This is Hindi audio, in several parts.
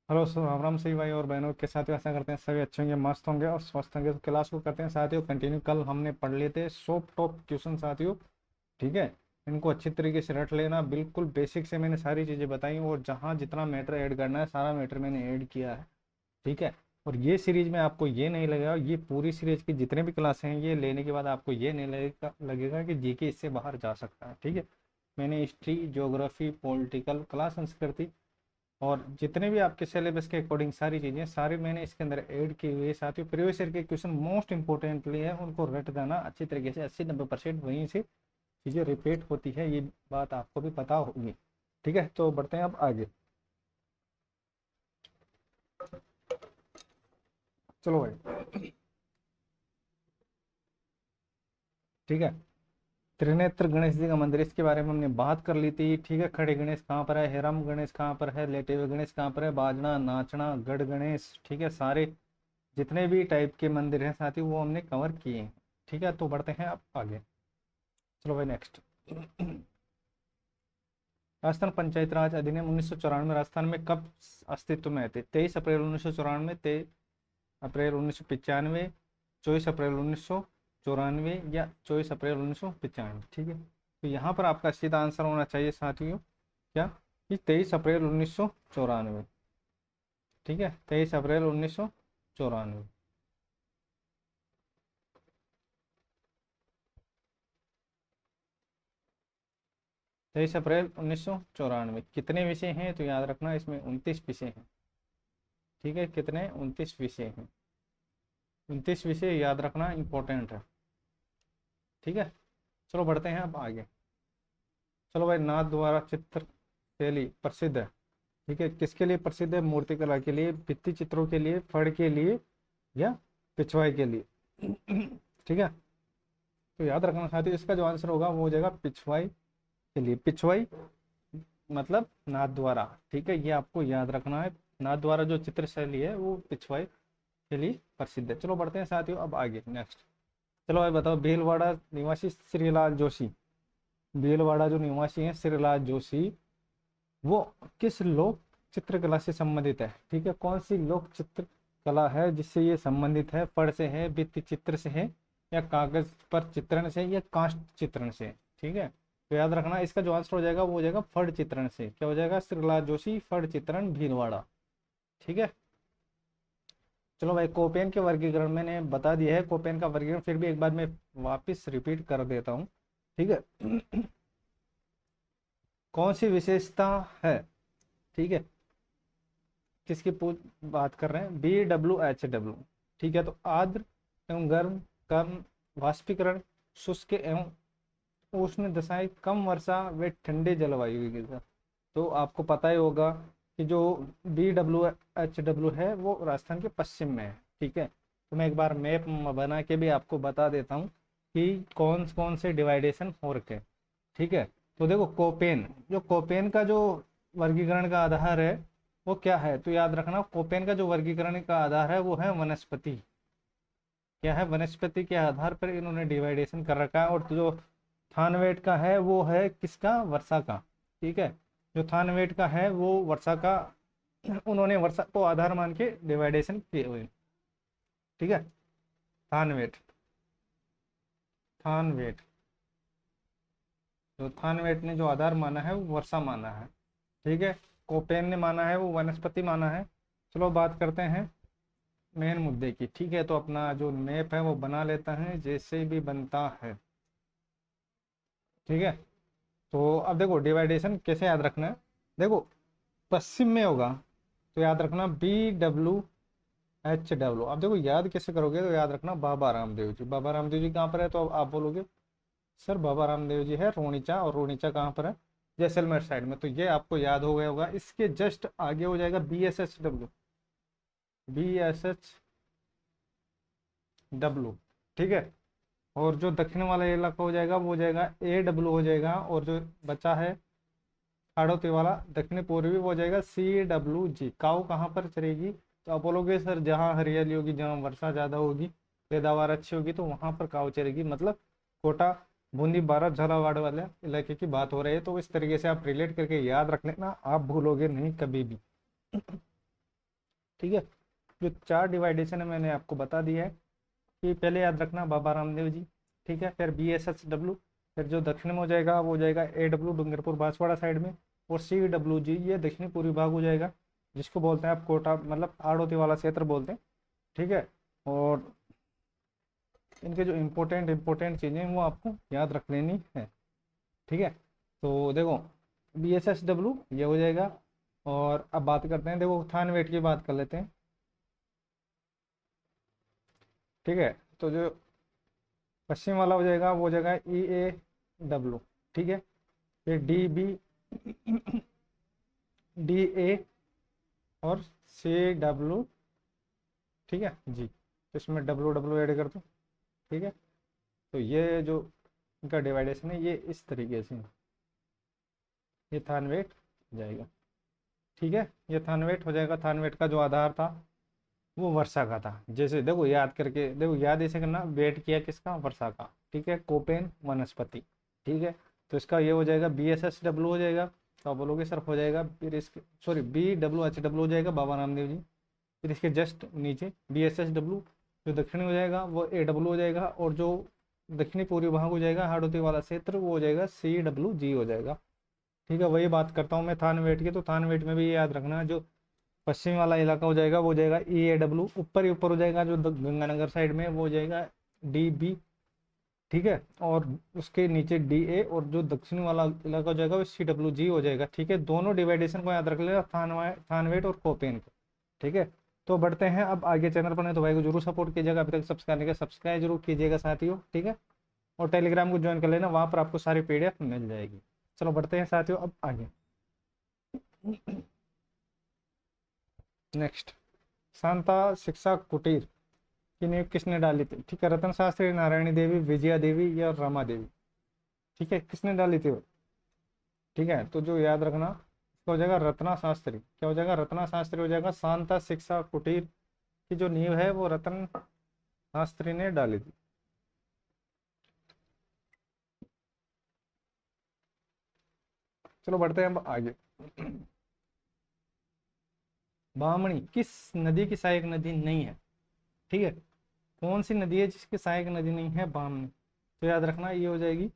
हेलो राम राम सही भाई और बहनों के साथियों, आशा करते हैं सभी अच्छे होंगे, मस्त होंगे और स्वस्थ होंगे। तो क्लास को करते हैं साथियों कंटिन्यू। कल हमने पढ़ लिए थे 100 टॉप क्वेश्चन साथियों। ठीक है, इनको अच्छी तरीके से रट लेना। बिल्कुल बेसिक से मैंने सारी चीज़ें बताई और जहाँ जितना मैटर ऐड करना है सारा मैटर मैंने ऐड किया है। ठीक है, और ये सीरीज में आपको ये नहीं लगेगा, ये पूरी सीरीज की जितने भी क्लास हैं ये लेने के बाद आपको ये नहीं लगेगा कि जीके इससे बाहर जा सकता है। ठीक है, मैंने हिस्ट्री, ज्योग्राफी, पॉलिटिकल, क्लास संस्कृति और जितने भी आपके सिलेबस के अकॉर्डिंग सारी चीज़ें सारी मैंने इसके अंदर ऐड की हुई है। साथ ही प्रीवियस ईयर के क्वेश्चन मोस्ट इंपॉर्टेंटली है, उनको रट देना अच्छी तरीके से। 80-90% वहीं से चीज़ें रिपीट होती है, ये बात आपको भी पता होगी। ठीक है, तो बढ़ते हैं अब आगे। चलो भाई, ठीक है। त्रिनेत्र गणेश जी का मंदिर, इसके बारे में हमने बात कर ली थी। ठीक है, खड़े गणेश कहाँ पर है, हेरम गणेश कहाँ पर है, लेटे हुए गणेश कहाँ पर है, बाजना नाचना गढ़ गणेश। ठीक है, सारे जितने भी टाइप के मंदिर हैं साथी वो हमने कवर किए हैं। ठीक है, तो बढ़ते हैं अब आगे। चलो भाई नेक्स्ट। राजस्थान पंचायत राज अधिनियम 1994 राजस्थान में कब अस्तित्व में थे? 23 अप्रैल 1994, 23 अप्रैल 1995, 24 अप्रैल 1994 या 24 अप्रैल 1995। ठीक है, तो यहाँ पर आपका सीधा आंसर होना चाहिए साथियों क्या, कि 23 अप्रैल 1994। ठीक है, 23 अप्रैल 1994। 23 अप्रैल 1994। कितने विषय हैं तो याद रखना, इसमें 29 विषय हैं। ठीक है, कितने? 29 विषय हैं। 29 विषय याद रखना इंपॉर्टेंट है। ठीक है, चलो बढ़ते हैं अब आगे। चलो भाई, नाथ द्वारा चित्र शैली प्रसिद्ध है। ठीक है, किसके लिए प्रसिद्ध है? मूर्तिकला के लिए, भित्ति चित्रों के लिए, फड़ के लिए या पिछवाई के लिए? ठीक है, तो याद रखना साथियों, इसका जो आंसर होगा वो हो जाएगा पिछवाई के लिए। पिछवाई मतलब नाथ द्वारा। ठीक है, ये आपको याद रखना है। नाथ द्वारा जो चित्र शैली है वो पिछवाई के लिए प्रसिद्ध है। चलो बढ़ते हैं साथियों अब आगे नेक्स्ट। चलो भाई बताओ, भीलवाड़ा निवासी श्रीलाल जोशी, भीलवाड़ा जो निवासी है श्रीलाल जोशी, वो किस लोक चित्रकला से संबंधित है? ठीक है, कौन सी लोक चित्रकला है जिससे ये संबंधित है? फड़ से है, भित्ति चित्र से है, या कागज पर चित्रण से, या कांस्ट चित्रण से? ठीक है, तो याद रखना इसका जो आंसर हो जाएगा वो हो जाएगा फड़ चित्रण से। क्या हो जाएगा? श्रीलाल जोशी, फड़ चित्रण, भीलवाड़ा। ठीक है, चलो भाई, कोपेन के वर्गीकरण मैंने बता दिया है। कोपेन का वर्गीकरण फिर भी एक बार मैं वापस रिपीट कर देता हूँ। ठीक है, कौन सी विशेषता है? ठीक है, किसकी पूछ बात कर रहे हैं? BWHW। ठीक है, तो आर्द्र एवं गर्म, कम वाष्पीकरण, शुष्क एवं उष्ण दशाएं, कम वर्षा व ठंडे जलवायु की तरह। तो आपको पता ही होगा कि जो BWHW है वो राजस्थान के पश्चिम में है। ठीक है, तो मैं एक बार मैप बना के भी आपको बता देता हूँ कि कौन कौन से डिवाइडेशन हो रखे हैं। ठीक है, तो देखो कोपेन, जो कोपेन का जो वर्गीकरण का आधार है वो क्या है? तो याद रखना, कोपेन का जो वर्गीकरण का आधार है वो है वनस्पति। क्या है? वनस्पति के आधार पर इन्होंने डिवाइडेशन कर रखा है। और जो थानवेट का है वो है किसका? वर्षा का। ठीक है, जो थानवेट का है वो वर्षा का, उन्होंने वर्षा को आधार मान के डिवाइडेशन किए हुए। ठीक है, थानवेट, थानवेट, जो थानवेट ने जो आधार माना है वो वर्षा माना है। ठीक है, कोपेन ने माना है वो वनस्पति माना है। चलो बात करते हैं मेन मुद्दे की। ठीक है, तो अपना जो मैप है वो बना लेता है जैसे भी बनता है। ठीक है, तो अब देखो डिवाइडेशन कैसे याद रखना है। देखो, पश्चिम में होगा तो याद रखना BWHW। अब देखो याद कैसे करोगे, तो याद रखना बाबा रामदेव जी। बाबा रामदेव जी कहाँ पर है? तो अब आप बोलोगे सर बाबा रामदेव जी है रोनिचा, और रोनिचा कहाँ पर है? जैसलमेर साइड में। तो ये आपको याद हो गया होगा। इसके जस्ट आगे हो जाएगा BSHW, BSHW। ठीक है, और जो दक्षिण वाला इलाका हो जाएगा वो हो जाएगा AW हो जाएगा, और जो बचा है हाड़ौती वाला दक्षिण पूर्वी वो हो जाएगा CWG। काऊ कहाँ पर चलेगी? तो आप बोलोगे सर जहाँ हरियाली होगी, जहाँ वर्षा ज़्यादा होगी, पैदावार अच्छी होगी, तो वहाँ पर काऊ चलेगी। मतलब कोटा, बूंदी, बारात, झालावाड़ वाले इलाके की बात हो रही है। तो इस तरीके से आप रिलेट करके याद रख लेना, आप भूलोगे नहीं कभी भी। ठीक है। जो 4 डिवाइडेशन है मैंने आपको बता दिया है कि पहले याद रखना बाबा रामदेव जी, ठीक है, फिर BSHW, फिर जो दक्षिण में हो जाएगा वो हो जाएगा AW डूंगरपुर बांसवाड़ा साइड में, और CWG ये दक्षिणी पूर्वी भाग हो जाएगा, जिसको बोलते हैं आप कोटा मतलब आड़ोती वाला क्षेत्र बोलते हैं, ठीक है। और इनके जो इम्पोर्टेंट चीज़ें हैं वो आपको याद रख लेनी है, ठीक है। तो देखो BSHW ये हो जाएगा। और अब बात करते हैं, देखो थानवेट की बात कर लेते हैं, ठीक है। तो जो पश्चिम वाला हो जाएगा वो हो जाएगा EAW, ठीक है। फिर DA और CW, ठीक है जी। तो इसमें WW ऐड कर दो, ठीक है। तो ये जो इनका डिवाइडेशन है ये इस तरीके से है। ये थानवेट हो जाएगा, ठीक है। ये थानवेट हो जाएगा। थानवेट का जो आधार था वो वर्षा का था। जैसे देखो याद करके देखो, याद ऐसे करना, वेट किया किसका, वर्षा का, ठीक है, कोपेन वनस्पति, ठीक है। तो इसका ये हो जाएगा BSHW हो जाएगा। तो आप बोलोगे सर हो जाएगा, फिर इसके सॉरी BWHW हो जाएगा बाबा रामदेव जी। फिर इसके जस्ट नीचे BSHW जो दक्षिणी हो जाएगा वो AW हो जाएगा, और जो दक्षिणी पूर्वी भाग हो जाएगा हाड़ौती वाला क्षेत्र वो हो जाएगा CWG हो जाएगा, ठीक है। वही बात करता हूँ मैं थानवेट की। तो थानवेट में भी ये याद रखना, जो पश्चिम वाला इलाका हो जाएगा वो हो जाएगा EAW, ऊपर ही ऊपर हो जाएगा जो गंगानगर साइड में वो हो जाएगा DB, ठीक है। और उसके नीचे DA, और जो दक्षिण वाला इलाका हो जाएगा वो CWG हो जाएगा, ठीक है। दोनों डिवाइडेशन को याद रख लेगा, थानवेट और कोपेन को, ठीक है। तो बढ़ते हैं अब आगे। चैनल पर नहीं तो भाई को जरूर सपोर्ट कीजिएगा, अभी तक सब्सक्राइब नहीं किया सब्सक्राइब जरूर कीजिएगा साथियों, ठीक है। और टेलीग्राम को ज्वाइन कर लेना, वहाँ पर आपको सारी PDF मिल जाएगी। चलो बढ़ते हैं साथियों अब आगे। नेक्स्ट, शांता शिक्षा कुटीर की नींव किसने डाली थी, ठीक है। रतन शास्त्री, नारायणी देवी, विजया देवी या रमा देवी, ठीक है, किसने डाली थी वो, ठीक है। तो जो याद रखना इसका हो जाएगा रत्ना शास्त्री। क्या हो जाएगा, रत्ना शास्त्री हो जाएगा। शांता शिक्षा कुटीर की जो नींव है वो रतन शास्त्री ने डाली थी। चलो बढ़ते हैं अब आगे। बामणी किस नदी की सहायक नदी नहीं है, ठीक है। कौन सी नदी है जिसकी सहायक नदी नहीं है, बामनी। तो याद रखना ये हो जाएगी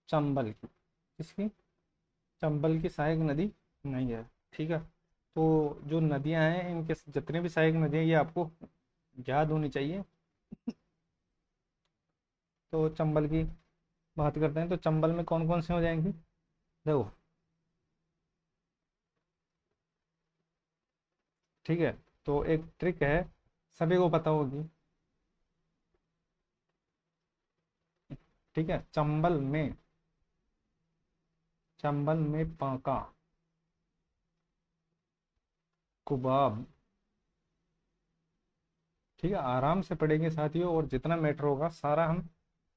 चंबल की। किसकी, चंबल की सहायक नदी नहीं है, ठीक है। तो जो नदियां हैं इनके जितने भी सहायक नदियां ये आपको याद होनी चाहिए। तो चंबल की बात करते हैं, तो चंबल में कौन कौन से हो जाएंगी, देखो, ठीक है। तो एक ट्रिक है, सभी को पता होगी, ठीक है। चंबल में पाका, कुबाब, ठीक है। आराम से पढ़ेंगे साथियों, और जितना मैटर होगा सारा हम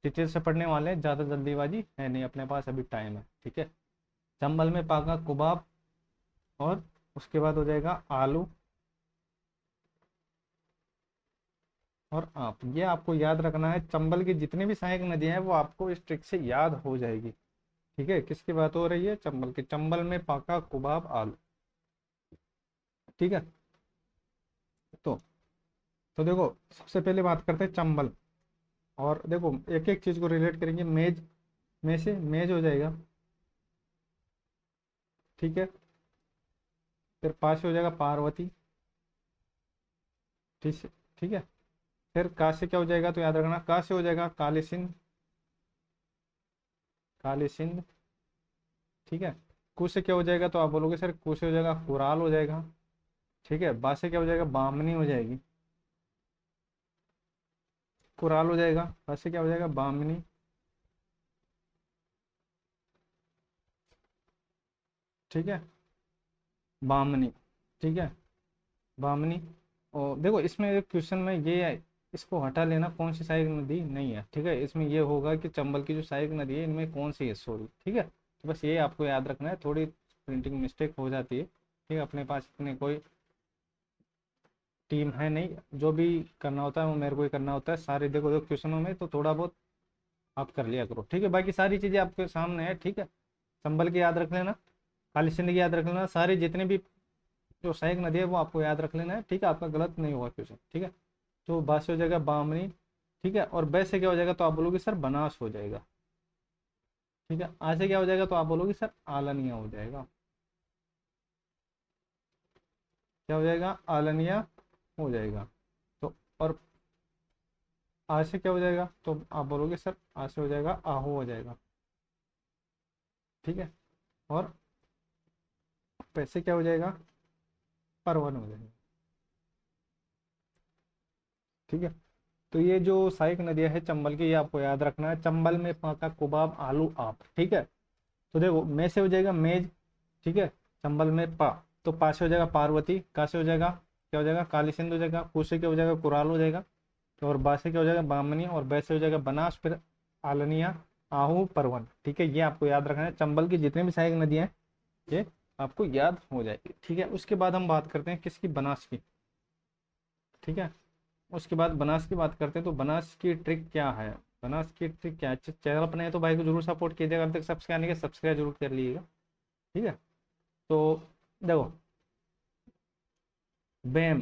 डिटेल से पढ़ने वाले हैं, ज़्यादा जल्दीबाजी है नहीं, अपने पास अभी टाइम है, ठीक है। चंबल में पाका कुबाब, और उसके बाद हो जाएगा आलू और आप। ये आपको याद रखना है, चंबल की जितनी भी सहायक नदियां हैं वो आपको इस ट्रिक से याद हो जाएगी, ठीक है। किसकी बात हो रही है, चंबल की। चंबल में पाका कुबाब आलू, ठीक है। तो तो देखो सबसे पहले बात करते हैं चंबल। और देखो एक एक चीज को रिलेट करेंगे। मेज में से मेज हो जाएगा, ठीक है। फिर पास हो जाएगा पार्वती, ठीक ठीक है। फिर का से क्या हो जाएगा, तो याद रखना का से हो जाएगा काली सिंध, काली सिंध, ठीक है। कु से क्या हो जाएगा, तो आप बोलोगे सर कु से हो जाएगा कुराल हो जाएगा, ठीक है। बा से क्या हो जाएगा, बामनी हो जाएगी, कुराल हो जाएगा। बा से क्या हो जाएगा, बामनी, ठीक है, बामनी, ठीक है, बामनी। और देखो इसमें एक क्वेश्चन में ये है, इसको हटा लेना, कौन सी सहायक नदी नहीं है, ठीक है। इसमें ये होगा कि चंबल की जो सहायक नदी है इनमें कौन सी है, सॉरी, ठीक है। तो बस ये आपको याद रखना है, थोड़ी प्रिंटिंग मिस्टेक हो जाती है, ठीक है। अपने पास इतने कोई टीम है नहीं, जो भी करना होता है वो मेरे को ही करना होता है सारे। देखो देखो क्वेश्चनों में तो थोड़ा बहुत आप कर लिया करो, ठीक है। बाकी सारी चीज़ें आपके सामने है, ठीक है। चंबल की याद रख लेना, काली सिंध की याद रख लेना, सारे जितने भी जो सहायक नदी है वो आपको याद रख लेना है, ठीक है, आपका गलत नहीं होगा क्वेश्चन, ठीक है। तो बा से हो जाएगा बामनी, ठीक है, और बै से क्या हो जाएगा तो आप बोलोगे सर बनास हो जाएगा, ठीक है। आ से क्या हो जाएगा तो आप बोलोगे सर आलनिया हो जाएगा, क्या हो जाएगा आलनिया हो जाएगा। तो और आ से क्या हो जाएगा तो आप बोलोगे सर आ से हो जाएगा आहू हो जाएगा, ठीक है। और पैसे क्या हो जाएगा परवन हो जाएगा, ठीक है। तो ये जो सहायक नदियां है चंबल की, ये आपको याद रखना है। चंबल में पाका कुबाब आलू आप, ठीक है। तो देखो मे से हो जाएगा मेज, ठीक है, चंबल में पा, तो पा से हो जाएगा पार्वती, का से हो जाएगा क्या हो जाएगा काली सिंधु हो जाएगा, कु से क्या हो जाएगा कुराल हो जाएगा, तो और बा से क्या हो जाएगा बामनी, और बै से हो जाएगा बनास, फिर आलनिया आहू परवन, ठीक है। ये आपको याद रखना है, चंबल की जितनी भी सहायक नदियां हैं ये आपको याद हो जाएगी, ठीक है। उसके बाद हम बात करते हैं किसकी, बनास की, ठीक है। उसके बाद बनास की बात करते हैं, तो बनास की ट्रिक क्या है, बनास की ट्रिक क्या है। चैनल अपने है तो भाई को जरूर सपोर्ट कीजिएगा, अब तक सब्सक्राइब नहीं किया सब्सक्राइब जरूर कर लीजिएगा, ठीक है। तो देखो बेम,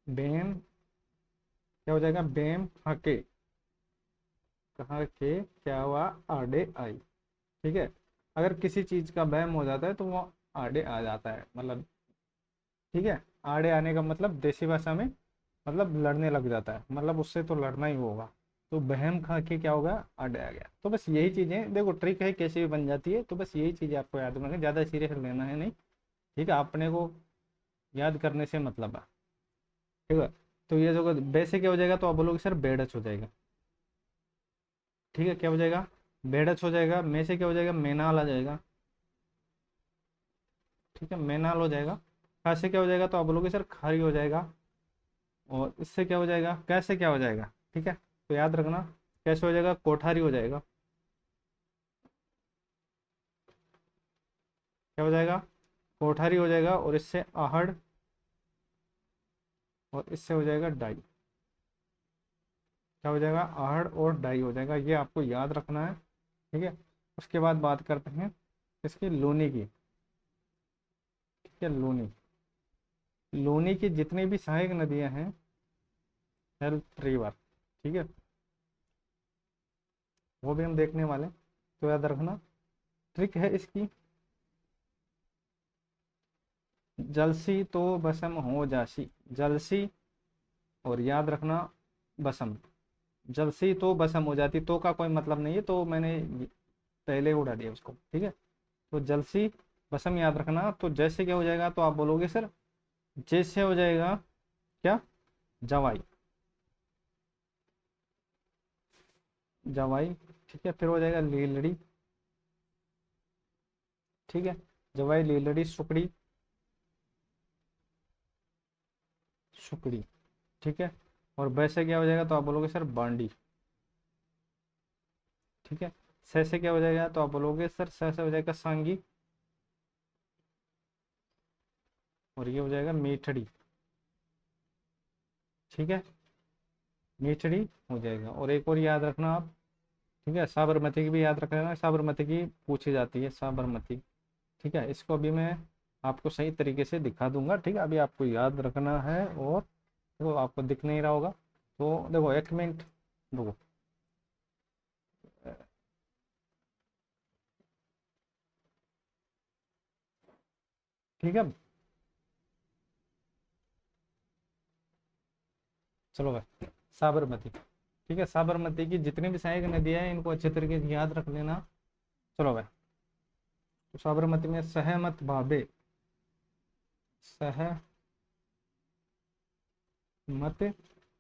बेम क्या हो जाएगा बेम हके, कहाँ के क्या हुआ आड़े आई, ठीक है। अगर किसी चीज का बहम हो जाता है तो वो आड़े आ जाता है, मतलब, ठीक है। आड़े आने का मतलब देसी भाषा में मतलब लड़ने लग जाता है, मतलब उससे तो लड़ना ही होगा। तो बहम खा के क्या होगा आड़े आ गया। तो बस यही चीजें देखो, ट्रिक है कैसे भी बन जाती है, तो बस यही चीजें आपको याद रखना है, ज्यादा सीरियस लेना है नहीं, ठीक है। अपने को याद करने से मतलब है, ठीक है। तो ये जो वैसे क्या हो जाएगा तो आप बोलोगे सर बेड़च हो जाएगा, ठीक है, क्या हो जाएगा बेड़च हो जाएगा। में से क्या हो जाएगा मेनाल आ जाएगा, ठीक है, मेनाल हो जाएगा। खा से क्या हो जाएगा तो आप बोलोगे सर खारी हो जाएगा। और इससे क्या हो जाएगा कैसे क्या हो जाएगा, ठीक है, तो याद रखना कैसे हो जाएगा कोठारी हो जाएगा, क्या हो जाएगा कोठारी हो जाएगा। और इससे आहड़, और इससे हो जाएगा डाई, क्या हो जाएगा आहड़ और डाई हो जाएगा, ये आपको याद रखना है, ठीक है। उसके बाद बात करते हैं इसकी लूनी की, ठीक है। लूनी, लूनी की जितनी भी सहायक नदियां हैं हेल्प रिवर, ठीक है, वो भी हम देखने वाले हैं। तो याद रखना ट्रिक है इसकी, जलसी तो बसम हो जासी, जलसी, और याद रखना बसम, जलसी तो बसम हो जाती, तो का कोई मतलब नहीं है, तो मैंने पहले उड़ा दिया उसको, ठीक है। तो जलसी बसम याद रखना। तो जैसे क्या हो जाएगा तो आप बोलोगे सर जैसे हो जाएगा क्या जवाई, जवाई, ठीक है। फिर हो जाएगा लीलड़ी, ठीक है, जवाई लीलड़ी सुकड़ी, सुकड़ी, ठीक है। और वैसे क्या हो जाएगा तो आप बोलोगे सर बांडी, ठीक है। से क्या हो जाएगा तो आप बोलोगे सर से हो जाएगा सांगी, और ये हो जाएगा मीठड़ी, ठीक है, मीठड़ी हो जाएगा। और एक और याद रखना आप, ठीक है, साबरमती की भी याद रख लेना, साबरमती की पूछी जाती है साबरमती, ठीक है। इसको अभी मैं आपको सही तरीके से दिखा दूंगा, ठीक है। अभी आपको याद रखना है, और देखो आपको दिख नहीं रहा होगा, तो देखो एक मिनट देखो, ठीक है। चलो भाई साबरमती, ठीक है, साबरमती की जितनी भी सहायक नदियां हैं इनको अच्छे तरीके से याद रख लेना। चलो भाई, तो साबरमती में सहमत भाबे, सहमत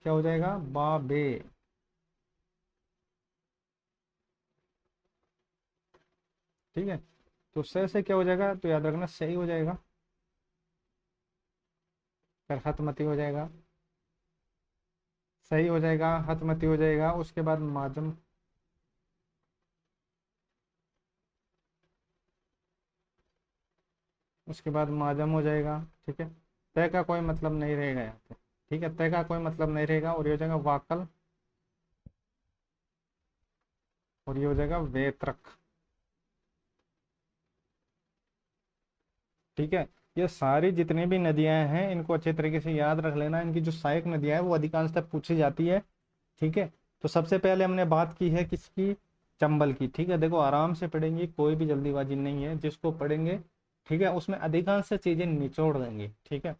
क्या हो जाएगा बाबे, ठीक है। तो से क्या हो जाएगा तो याद रखना सही हो जाएगा, फिर हतमती हो जाएगा, सही हो जाएगा, हतमती हो जाएगा। उसके बाद माजम, उसके बाद माजम हो जाएगा, ठीक है। तय का कोई मतलब नहीं रहेगा यहाँ पे, ठीक है, तय का कोई मतलब नहीं रहेगा। और ये हो जाएगा वाकल, और ये हो जाएगा वेत्रक, ठीक है। ये सारी जितनी भी नदियां हैं इनको अच्छे तरीके से याद रख लेना। इनकी जो सहायक नदियां हैं वो अधिकांशतः पूछी जाती है। ठीक है, तो सबसे पहले हमने बात की है किसकी, चंबल की। ठीक है, देखो आराम से पढ़ेंगे, कोई भी जल्दीबाजी नहीं है, जिसको पढ़ेंगे ठीक है उसमें अधिकांश चीजें निचोड़ देंगे। ठीक है,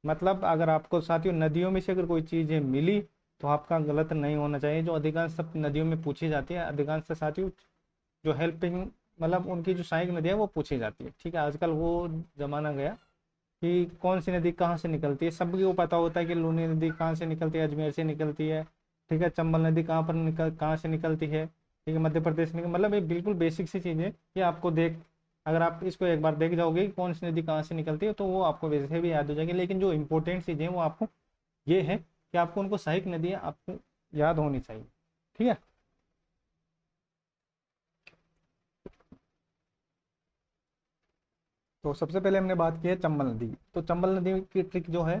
मतलब अगर आपको साथियों नदियों में से अगर कोई चीजें मिली तो आपका गलत नहीं होना चाहिए। जो अधिकांश सब नदियों में पूछी जाती है, अधिकांश से साथियों जो हेल्पिंग मतलब उनकी जो सहायक नदियाँ वो पूछी जाती है। ठीक है, आजकल वो जमाना गया कि कौन सी नदी कहाँ से निकलती है, सबको को पता होता है कि लूनी नदी कहाँ से निकलती है, अजमेर से निकलती है। ठीक है, चंबल नदी कहाँ से निकलती है, ठीक है मध्य प्रदेश में, मतलब ये बिल्कुल बेसिक सी चीज़ है कि आपको देख, अगर आप इसको एक बार देख जाओगे कि कौन सी नदी कहाँ से निकलती है तो वो आपको वैसे भी याद हो जाएगी। लेकिन जो इंपॉर्टेंट चीज़ें हैं वो आपको ये है कि आपको उनको सहायक नदियाँ आपको याद होनी चाहिए। ठीक है, तो सबसे पहले हमने बात की है चंबल नदी की। तो चंबल नदी की ट्रिक जो है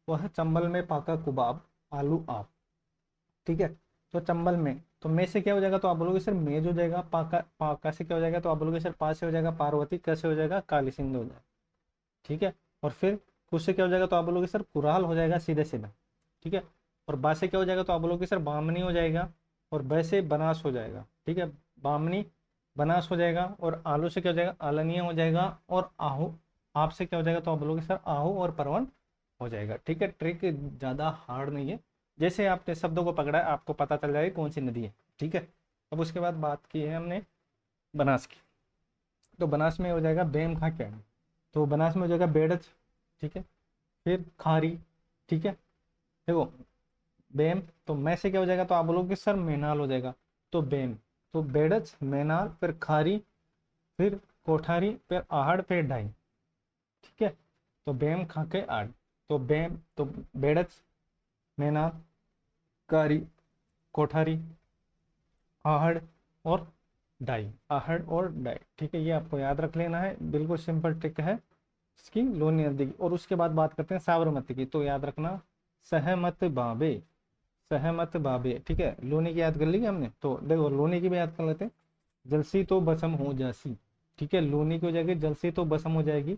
वो है चंबल में पाका कुबाब आलू आप। ठीक है, तो चंबल में तो मे से क्या हो जाएगा तो आप बोलोगे सर मेज हो जाएगा, पाका पाका से क्या हो जाएगा तो आप बोलोगे सर पा से हो जाएगा पार्वती, कैसे हो जाएगा काली सिंधु हो जाएगा। ठीक है, और फिर कुछ से क्या हो जाएगा तो आप बोलोगे सर कुराल हो जाएगा सीधे सीधा। ठीक है, और बा से क्या हो जाएगा तो आप बोलोगे सर बामनी हो जाएगा, और बै से बनास हो जाएगा। ठीक है, बामनी बनास हो जाएगा, और आलू से क्या हो जाएगा आलनिया हो जाएगा, और आहू आप से क्या हो जाएगा तो आप बोलोगे सर आहू और परवन हो जाएगा। ठीक है, ट्रिक ज़्यादा हार्ड नहीं है, जैसे आपने शब्दों को पकड़ा है आपको पता चल जाएगा कौन सी नदी है। ठीक है, अब उसके बाद बात की है हमने बनास की। तो बनास में हो जाएगा बेम खा क्या, तो बनास में हो जाएगा बेड़च। ठीक है, फिर खारी। ठीक है, देखो बेम तो मैं से क्या हो जाएगा तो आप बोलोगे सर मेनाल हो जाएगा, तो बेम तो बेड़च मेनाल फिर खारी फिर कोठारी फिर आहड़ फिर ढाई। ठीक है, तो बेम खाके आड़, तो बेम तो बेड़च मेनाल कारी कोठारी आहड़ और डाई, आहड़ और डाई। ठीक है, ये आपको याद रख लेना है, बिल्कुल सिंपल ट्रिक है इसकी लोनी नदी की। और उसके बाद बात करते हैं साबरमती की, तो याद रखना सहमत बाबे, सहमत बाबे। ठीक है, लोनी की याद कर ली हमने, तो देखो लोनी की भी याद कर लेते हैं। जलसी तो बसम हो जासी। ठीक है, लोनी की हो जाएगी जलसी तो बसम हो जाएगी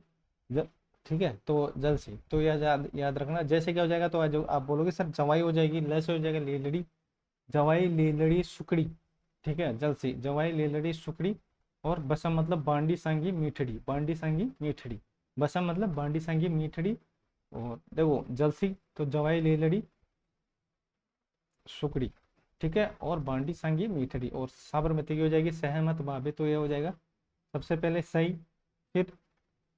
जल, ठीक है तो जलसी तो यह याद रखना। जैसे क्या हो जाएगा तो जो आप बोलोगे सर जवाई हो जाएगी, लैसे हो जाएगा लीलड़ी, जवाई लीलड़ी सुकड़ी। ठीक है, जलसी जवाई लीलड़ी सुकड़ी, और बसम मतलब बांडी सांगी मीठड़ी, बांडी सांगी मीठड़ी, बसम मतलब बांडी सांगी मीठड़ी। और देखो जलसी तो जवाई लीलड़ी सुकड़ी। ठीक है, और बांडी सांगी मीठड़ी, और साबरमती की हो जाएगी सहमत भाभे, तो ये हो जाएगा सबसे पहले सही फिर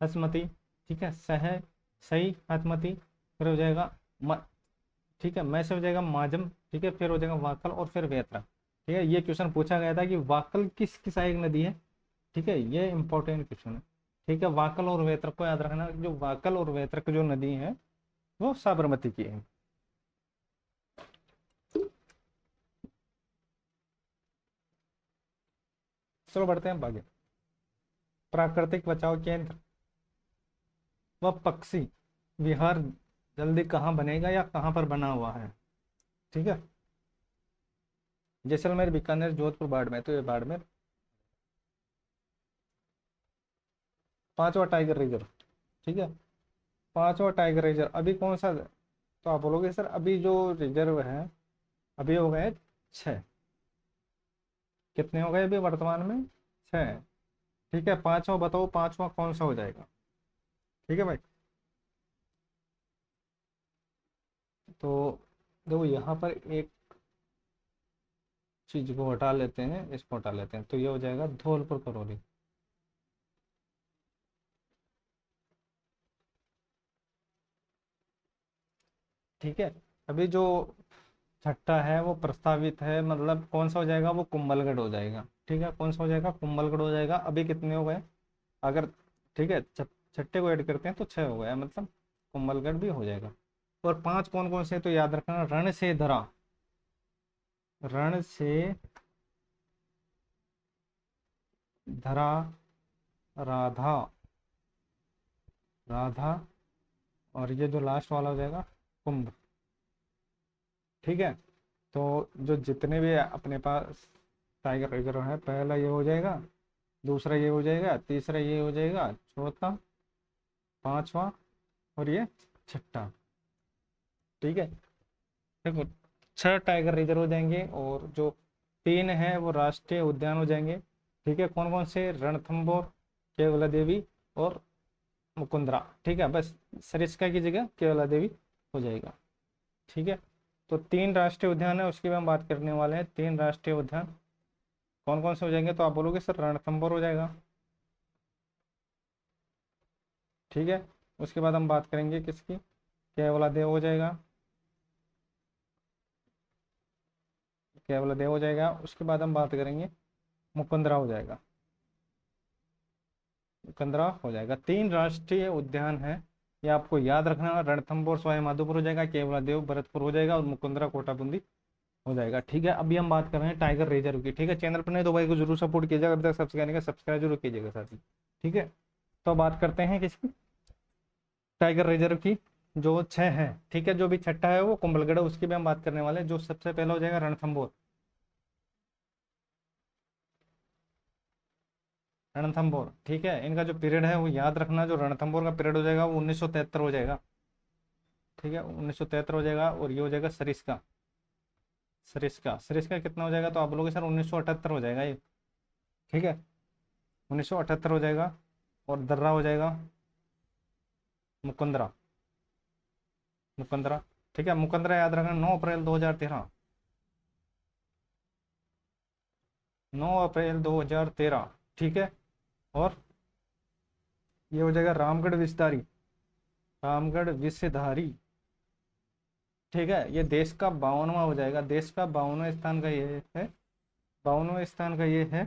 हसमती। ठीक है, सह सही हसमती, फिर हो जाएगा म, ठीक है मैं से हो जाएगा माजम। ठीक है, फिर हो जाएगा वाकल और फिर वेत्रा। ठीक है, ये क्वेश्चन पूछा गया था कि वाकल किस किस एक नदी है। ठीक है, ये इंपॉर्टेंट क्वेश्चन है। ठीक है, वाकल और वेत्र को याद रखना, जो वाकल और वेत्र जो नदी है वो साबरमती की है। चलो बढ़ते हैं आगे। प्राकृतिक बचाव केंद्र व पक्षी विहार जल्दी कहाँ बनेगा या कहाँ पर बना हुआ है। ठीक है, जैसलमेर बीकानेर जोधपुर बाड़मेर, तो ये बाड़मेर। पांचवा टाइगर रिजर्व। ठीक है, पांचवा टाइगर रिजर्व अभी कौन सा, तो आप बोलोगे सर अभी जो रिजर्व है अभी हो गए छः। कितने हो गए अभी वर्तमान में, छः। ठीक है, पांचवा बताओ पांचवा कौन सा हो जाएगा। ठीक है भाई, तो देखो यहाँ पर एक चीज को हटा लेते हैं, इसको हटा लेते हैं, तो ये हो जाएगा धौलपुर करौली। ठीक है, अभी जो छठा है वो प्रस्तावित है, मतलब कौन सा हो जाएगा वो कुंभलगढ़ हो जाएगा। ठीक है, कौन सा हो जाएगा कुंभलगढ़ हो जाएगा। अभी कितने हो गए अगर, ठीक है छठे को ऐड करते हैं तो छह हो गया, मतलब कुंभलगढ़ भी हो जाएगा। और पांच कौन कौन से तो याद रखना, रण से धरा, रण से धरा, राधा, राधा, और ये जो लास्ट वाला हो जाएगा कुंभ। ठीक है, तो जो जितने भी अपने पास टाइगर रिजर्व है, पहला ये हो जाएगा, दूसरा ये हो जाएगा, तीसरा ये हो जाएगा, चौथा पांचवा और ये छठा। ठीक है, देखो 6 टाइगर रिजर्व हो जाएंगे और जो 3 है वो राष्ट्रीय उद्यान हो जाएंगे। ठीक है, कौन कौन से? रणथंभौर, केवला देवी और मुकुंदरा। ठीक है, बस सरिस्का की जगह केवला देवी हो जाएगा। ठीक है, तो 3 राष्ट्रीय उद्यान है, उसकी भी हम बात करने वाले हैं। 3 राष्ट्रीय उद्यान कौन कौन से हो जाएंगे? तो आप बोलोगे सर रणथंभौर हो जाएगा। ठीक है, उसके बाद हम बात करेंगे किसकी? केवला देव हो जाएगा, केवला देव हो जाएगा। उसके बाद हम बात करेंगे मुकुंदरा हो जाएगा, मुकुंदरा हो जाएगा। 3 राष्ट्रीय उद्यान है, ये आपको याद रखना। रणथंभौर सवाई माधोपुर हो जाएगा, केवला देव भरतपुर हो जाएगा और मुकुंदरा कोटा बूंदी हो जाएगा। ठीक है, अभी हम बात कर रहे हैं टाइगर रिजर्व की। ठीक है, चैनल पर नहीं तो भाई को जरूर सपोर्ट कीजिएगा, अभी तक सब्सक्राइब नहीं किया सब्सक्राइब जरूर कीजिएगा साथी। ठीक है, तो बात करते हैं किसकी? टाइगर रिजर्व की। जो 6 है, ठीक है, जो भी छठा है वो कुंभलगढ़ है, उसकी भी हम बात करने वाले हैं। जो सबसे पहला हो जाएगा रणथंभौर, रणथंभौर। ठीक है, इनका जो पीरियड है वो याद रखना। जो रणथंभौर का पीरियड हो जाएगा वो 1973 हो जाएगा। ठीक है, 1973 हो जाएगा। और ये हो जाएगा सरिस्का, सरिस्का, सरिस्का कितना हो जाएगा? तो आप बोलोगे सर 1978 हो जाएगा ये। ठीक है, 1978 हो जाएगा। और दर्रा हो जाएगा मुकुंदरा, मुकुंदरा। ठीक है, मुकुंदरा याद रखना 9 अप्रैल 2013, 9 अप्रैल 2013। ठीक है, और ये हो जाएगा रामगढ़ विस्तारी, रामगढ़ विषधारी। ठीक है, ये देश का 52वां हो जाएगा, देश का 52वां स्थान का ये है, 52वें स्थान का ये है।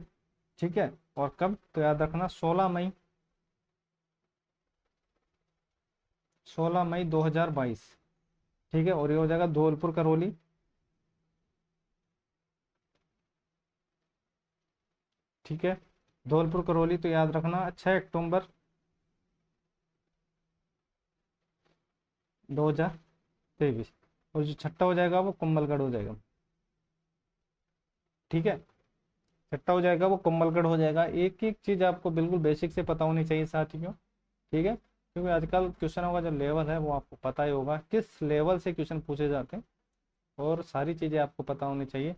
ठीक है, और कब? तो याद रखना 16 मई, 16 मई 2022। ठीक है, और ये हो जाएगा धौलपुर करौली। ठीक है, धौलपुर करौली तो याद रखना 6 अक्टूबर 2023। और जो छठा हो जाएगा वो कुंभलगढ़ हो जाएगा। ठीक है, छठा हो जाएगा वो कुंभलगढ़ हो जाएगा। एक एक चीज आपको बिल्कुल बेसिक से पता होनी चाहिए साथियों। ठीक है, क्योंकि आजकल क्वेश्चनों का जो लेवल है वो आपको पता ही होगा किस लेवल से क्वेश्चन पूछे जाते हैं, और सारी चीजें आपको पता होनी चाहिए।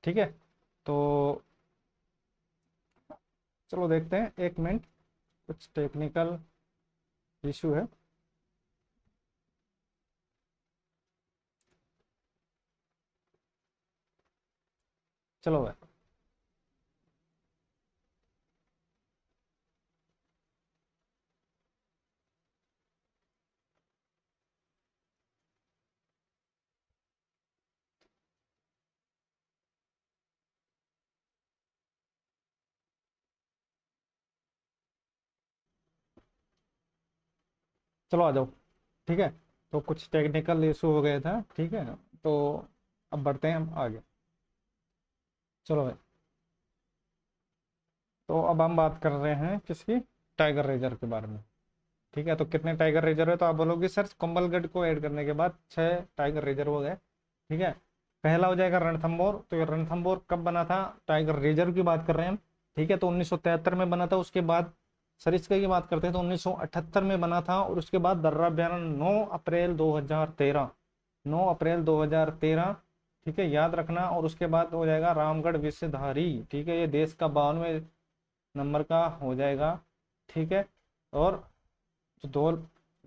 ठीक है, तो चलो देखते हैं, 1 मिनट, कुछ टेक्निकल इशू है। चलो भाई, चलो आ जाओ। ठीक है, तो कुछ टेक्निकल इशू हो गया था। ठीक है, तो अब बढ़ते हैं हम आगे। चलो भाई, तो अब हम बात कर रहे हैं किसकी? टाइगर रिजर्व के बारे में। ठीक है, तो कितने टाइगर रिजर्व है? तो आप बोलोगे सर कुंभलगढ़ को ऐड करने के बाद 6 टाइगर रिजर्व हो गए। ठीक है, पहला हो जाएगा रणथंभौर। तो ये रणथंभौर कब बना था? टाइगर रिजर्व की बात कर रहे हैं हम। ठीक है, तो 1973 में बना था। उसके बाद सरिस्का की बात करते हैं तो 1978 में बना था। और उसके बाद दर्रा अभ्यारण्य 9 अप्रैल 2013, 9 अप्रैल 2013। ठीक है, याद रखना। और उसके बाद हो जाएगा रामगढ़ विषधारी। ठीक है, ये देश का 52वें नंबर का हो जाएगा। ठीक है, और जो दो,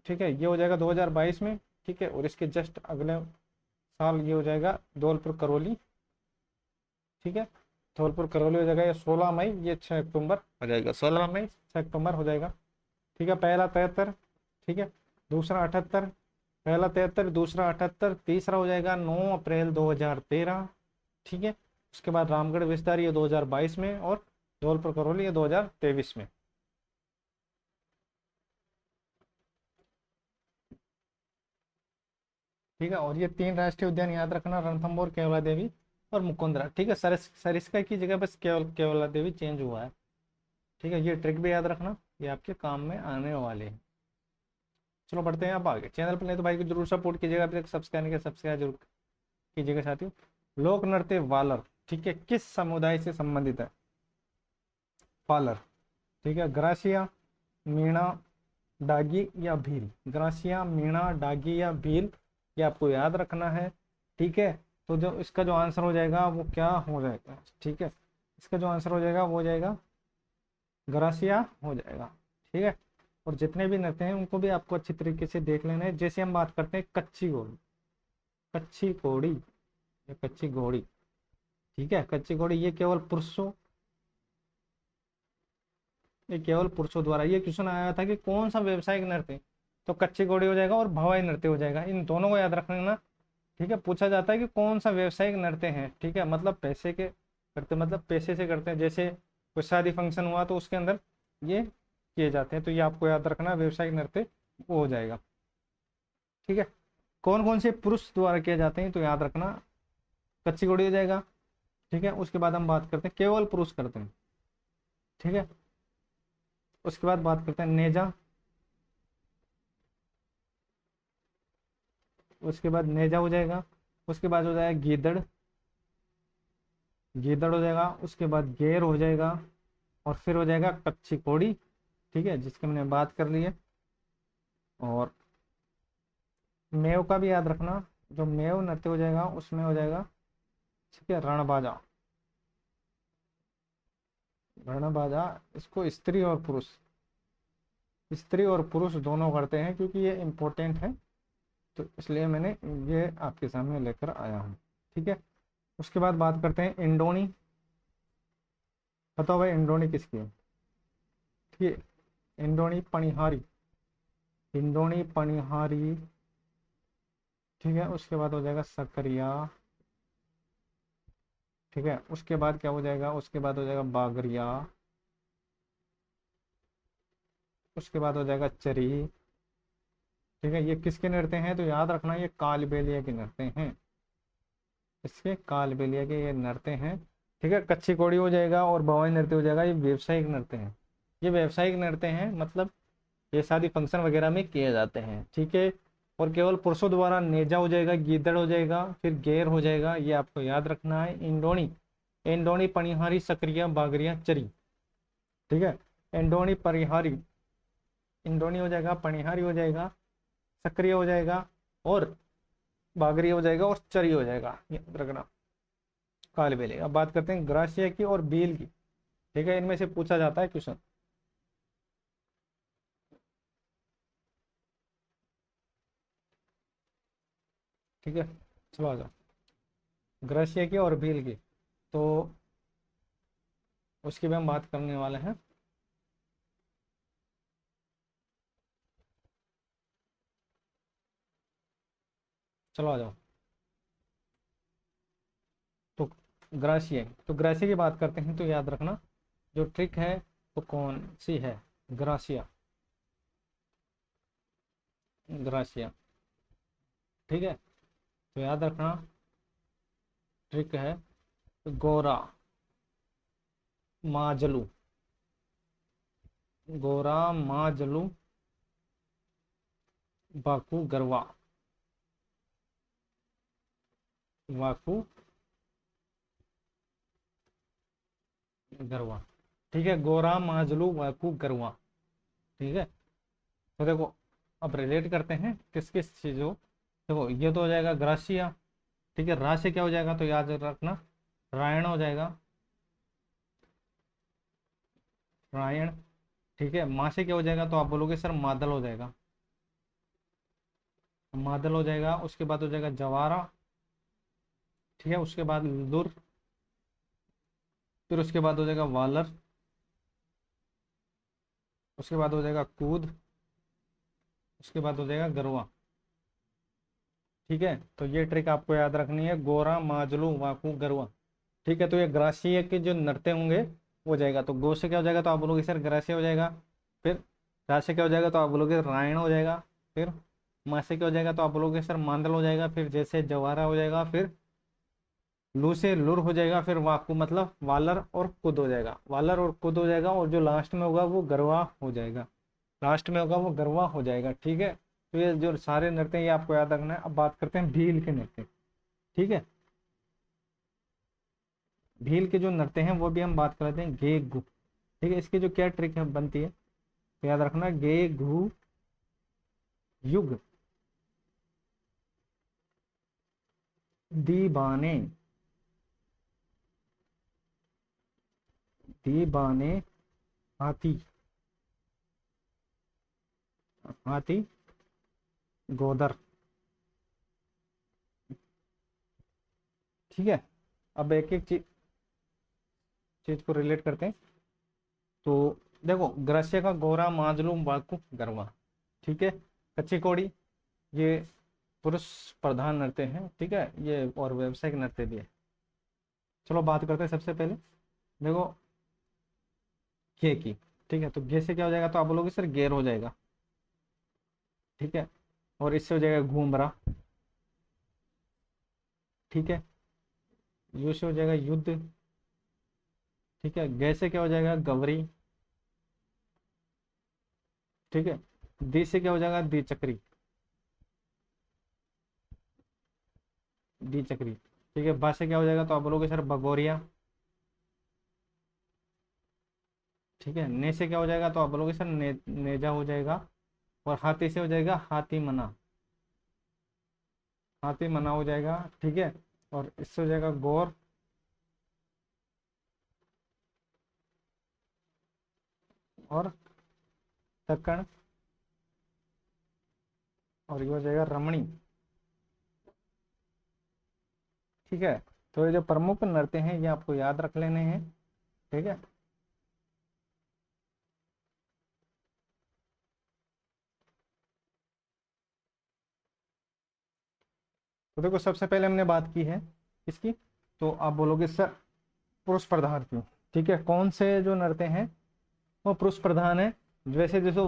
ठीक है, ये हो जाएगा 2022 में। ठीक है, और इसके जस्ट अगले साल ये हो जाएगा धौलपुर करौली। ठीक है, धौलपुर करौली हो जाएगा ये 16 मई, ये 6 अक्टूबर हो जाएगा, 16 मई 6 अक्टूबर हो जाएगा। ठीक है, पहला 73। ठीक है, दूसरा 78, पहला 73, दूसरा 78, तीसरा हो जाएगा 9 अप्रैल 2013। ठीक है, उसके बाद रामगढ़ विस्तार ये 2022 में, और धौलपुर करौली ये 2023 में। ठीक है, और ये 3 राष्ट्रीय उद्यान याद रखना, रणथंभौर, केवला देवी और मुकुंदरा। ठीक है, सरिस्का की जगह बस केवला देवी चेंज हुआ है। ठीक है, ये ट्रिक भी याद रखना, ये आपके काम में आने वाले हैं। चलो बढ़ते हैं आप आगे। चैनल पर नहीं तो भाई को जरूर सपोर्ट कीजिएगा, अभी तक सब्सक्राइब नहीं किया सब्सक्राइब जरूर कीजिएगा साथियों। लोक नृत्य वालर, ठीक है, किस समुदाय से संबंधित है? पालर। ठीक है, ग्रासिया, मीणा, डागी या भील। ग्रासिया, मीणा, डागी या भील, ये आपको याद रखना है। ठीक है, तो जो इसका जो आंसर हो जाएगा वो क्या हो जाएगा, ठीक है, इसका जो आंसर हो जाएगा वो हो जाएगा ग्रासिया हो जाएगा। ठीक है, और जितने भी नृत्य हैं उनको भी आपको अच्छी तरीके से देख लेना है। जैसे हम बात करते हैं कच्ची घोड़ी, कच्ची घोड़ी या कच्ची घोड़ी, ठीक है, कच्ची घोड़ी ये केवल पुरुषों, ये केवल पुरुषों द्वारा, ये क्वेश्चन आया था कि कौन सा व्यवसायिक नृत्य, तो कच्ची घोड़ी हो जाएगा और भवाई नृत्य हो जाएगा, इन दोनों को याद रख लेना। ठीक है, पूछा जाता है कि कौन सा व्यवसायिक नृत्य है, ठीक है, मतलब पैसे के करते, मतलब पैसे से करते हैं, जैसे कोई शादी फंक्शन हुआ तो उसके अंदर ये किए जाते हैं, तो ये आपको याद रखना, व्यवसायिक नृत्य वो हो जाएगा। ठीक है, कौन कौन से पुरुष द्वारा किए जाते हैं, तो याद रखना कच्ची घोड़ी हो जाएगा। ठीक है, उसके बाद हम बात करते हैं केवल पुरुष करते हैं। ठीक है, उसके बाद बात करते हैं नेजा, उसके बाद नेजा हो जाएगा, उसके बाद हो जाएगा गीदड़, गीदड़ हो जाएगा, उसके बाद गेर हो जाएगा, और फिर हो जाएगा कच्ची घोड़ी। ठीक है, जिसकी हमने बात कर ली है। और मेव का भी याद रखना, जो मेव नृत्य हो जाएगा उसमें हो जाएगा, ठीक है, रणबाजा, रणबाजा, इसको स्त्री और पुरुष, स्त्री और पुरुष दोनों करते हैं क्योंकि ये इम्पोर्टेंट है, तो इसलिए मैंने ये आपके सामने लेकर आया हूँ। ठीक है, उसके बाद बात करते हैं इंडोनी। बताओ भाई इंडोनी किसकी है, ठीक है, इंडोनी पनिहारी, इंडोनी पनिहारी। ठीक है, उसके बाद हो जाएगा सकरिया। ठीक है, उसके बाद क्या हो जाएगा, उसके बाद हो जाएगा बागरिया, उसके बाद हो जाएगा चरी। ठीक है, ये किसके नृत्य हैं, तो याद रखना ये कालबेलिया के नृत्य हैं, इसके कालबेलिया के ये नृत्य हैं। ठीक है, कच्ची कौड़ी हो जाएगा और भवानी नृत्य हो जाएगा, ये व्यवसायिक नृत्य हैं, ये व्यवसायिक नृत्य हैं, मतलब ये शादी फंक्शन वगैरह में किए जाते हैं। ठीक है, और केवल पुरुषों द्वारा नेजा हो जाएगा, गीदड़ हो जाएगा, फिर गेर हो जाएगा, ये आपको याद रखना है। इंडोनी, इंडोनी पनिहारी सक्रिया बागरिया चरी। ठीक है, इंडोनी परिहारी, इंडोनी हो जाएगा, पनिहारी हो जाएगा, सक्रिय हो जाएगा, और बागरी हो जाएगा, और चरी हो जाएगा, याद रखना कालबेलिया। अब बात करते हैं ग्रासिया की और बील की। ठीक है, इनमें से पूछा जाता है क्वेश्चन। ठीक है, चलो आ जाओ, ग्रासिया की और भील की, तो उसकी भी हम बात करने वाले हैं। चलो आ जाओ, तो ग्रासिया, तो ग्रासिया की बात करते हैं, तो याद रखना जो ट्रिक है वो कौन सी है, ग्रासिया, ग्रासिया। ठीक है, तो याद रखना ट्रिक है गोरा माजलू, गोरा माजलू बाकू गरवा, वाकू गरवा। ठीक है, गोरा माजलू वाकू गरवा। ठीक है, तो देखो अब रिलेट करते हैं किस किस चीजों, देखो ये तो हो जाएगा ग्रासिया। ठीक है, रा से क्या हो जाएगा, तो याद रखना रायण हो जाएगा, रायण। ठीक है, माँ से क्या हो जाएगा, तो आप बोलोगे सर मादल हो जाएगा, मादल हो जाएगा, उसके बाद हो जाएगा जवारा। ठीक है, उसके बाद लुर, फिर उसके बाद हो जाएगा वालर, उसके बाद हो जाएगा कूद, उसके बाद हो जाएगा गरवा। ठीक है, तो ये ट्रिक आपको याद रखनी है, गोरा माजलू वाकू गरवा। ठीक है, तो ये ग्रासीय के जो नृत्य होंगे हो जाएगा, तो गो से क्या हो जाएगा, तो आप बोलोगे सर ग्रासीय हो जाएगा, फिर रा से क्या हो जाएगा, तो आप बोलोगे रायण हो जाएगा, फिर मा से क्या हो जाएगा, तो आप बोलोगे सर मांदल हो जाएगा, फिर जैसे जवारा हो जाएगा, फिर लू से लुर हो जाएगा, फिर वाकू मतलब वालर और कुद हो जाएगा, वालर और कुद हो जाएगा, और जो लास्ट में होगा वो गरवा हो जाएगा, लास्ट में होगा वो गरवा हो जाएगा। ठीक है, तो ये जो सारे नृत्य हैं ये आपको याद रखना है। अब बात करते हैं भील के नृत्य। ठीक है, भील के जो नृत्य हैं वो भी हम बात कर लेते हैं, गे गु। ठीक है, इसकी जो क्या ट्रिक है बनती है, तो याद रखना गे घू युग दीवाने, दीवाने हाथी, हाथी गोदर। ठीक है, अब एक एक चीज चीज को रिलेट करते हैं। तो देखो, ग्रस्य का गोरा माजलूम वाकु गरवा। ठीक है, कच्ची कौड़ी ये पुरुष प्रधान नृत्य हैं। ठीक है, ये और व्यावसायिक नृत्य भी है। चलो बात करते हैं सबसे पहले। देखो गे की, ठीक है, तो गे से क्या हो जाएगा, तो आप बोलोगे सर गेर हो जाएगा। ठीक है, और इससे हो जाएगा घूमरा। ठीक है, यू से हो जाएगा युद्ध। ठीक है, गे से क्या हो जाएगा गवरी। ठीक है, दी से क्या हो जाएगा द्विचक्री, द्विचक्री। ठीक है, बा से क्या हो जाएगा, तो आप बोलोगे सर बगोरिया। ठीक है, ने से क्या हो जाएगा, तो आप बोलोगे सर नेजा हो जाएगा। और हाथी से हो जाएगा हाथी मना, हाथी मना हो जाएगा। ठीक है, और इससे हो जाएगा गौर, और दक्कन, और ये हो जाएगा रमणी। ठीक है, तो ये जो प्रमुख नृत्य हैं ये आपको याद रख लेने हैं। ठीक है, तो देखो सबसे पहले हमने बात की है इसकी, तो आप बोलोगे सर पुरुष प्रधान की। ठीक है, कौन से जो नृत्य हैं वो पुरुष प्रधान है। वैसे जैसे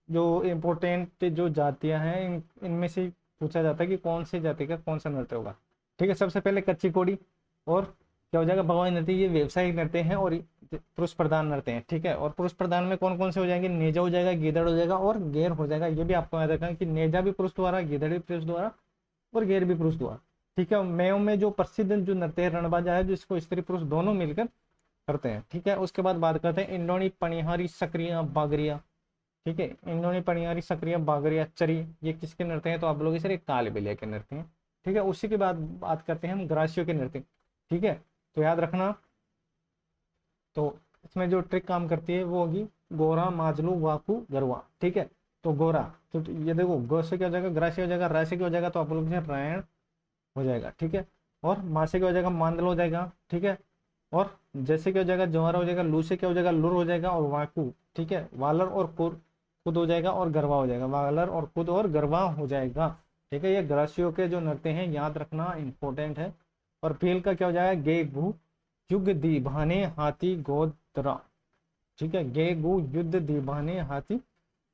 जो इम्पोर्टेंट जो जातियां हैं इनमें से पूछा जाता है कि कौन सी जाति का कौन सा नृत्य होगा। ठीक है, सबसे पहले कच्ची कोड़ी और क्या हो जाएगा भगवान नृत्य, ये व्यवसायिक नृत्य हैं और पुरुष प्रधान नृत्य हैं। ठीक है, और पुरुष प्रधान में कौन कौन से हो जाएंगे, नेजा हो जाएगा, गीदड़ हो जाएगा और गेर हो जाएगा। ये भी आपको याद रखना कि नेजा भी पुरुष द्वारा, गीदड़ भी पुरुष द्वारा और गेर भी पुरुष द्वारा। ठीक है, मेयों में जो प्रसिद्ध जो नृत्य है रणबाजा है, जिसको स्त्री पुरुष दोनों मिलकर करते हैं। ठीक है, उसके बाद बात करते हैं इंडोनी पनिहारी सक्रिया बागरिया। ठीक है, इंडोनी पनिहारी सक्रिया बागरिया चरी, ये किसके नृत्य हैं, तो आप बोलोगे सर ये कालबेलिया के नृत्य हैं। ठीक है, उसी के बाद बात करते हैं हम ग्रासियों के नृत्य। ठीक है, तो याद रखना, तो इसमें जो ट्रिक काम करती है वो होगी गोरा माजलू वाकू गरवा। ठीक है, तो गोरा, तो ये देखो गो से क्या हो जाएगा ग्रासी हो जाएगा, रा से क्या हो जाएगा, तो आप बोलोगे सर रायण हो जाएगा। ठीक है, और मा से क्या हो जाएगा मांदल हो जाएगा। ठीक है, और जैसे क्या हो जाएगा जवारा हो जाएगा, लू से क्या हो जाएगा लुर हो जाएगा, और वाकू ठीक है वालर और खुद हो जाएगा, और गरबा हो जाएगा, वालर और खुद और गरबा हो जाएगा। ठीक है, ये ग्रासियों के जो नृत्य हैं याद रखना इंपॉर्टेंट है। और भील का क्या हो जाएगा गे गु युग दीवाने हाथी गोदरा। ठीक है, गे गु युद्ध दीवाने हाथी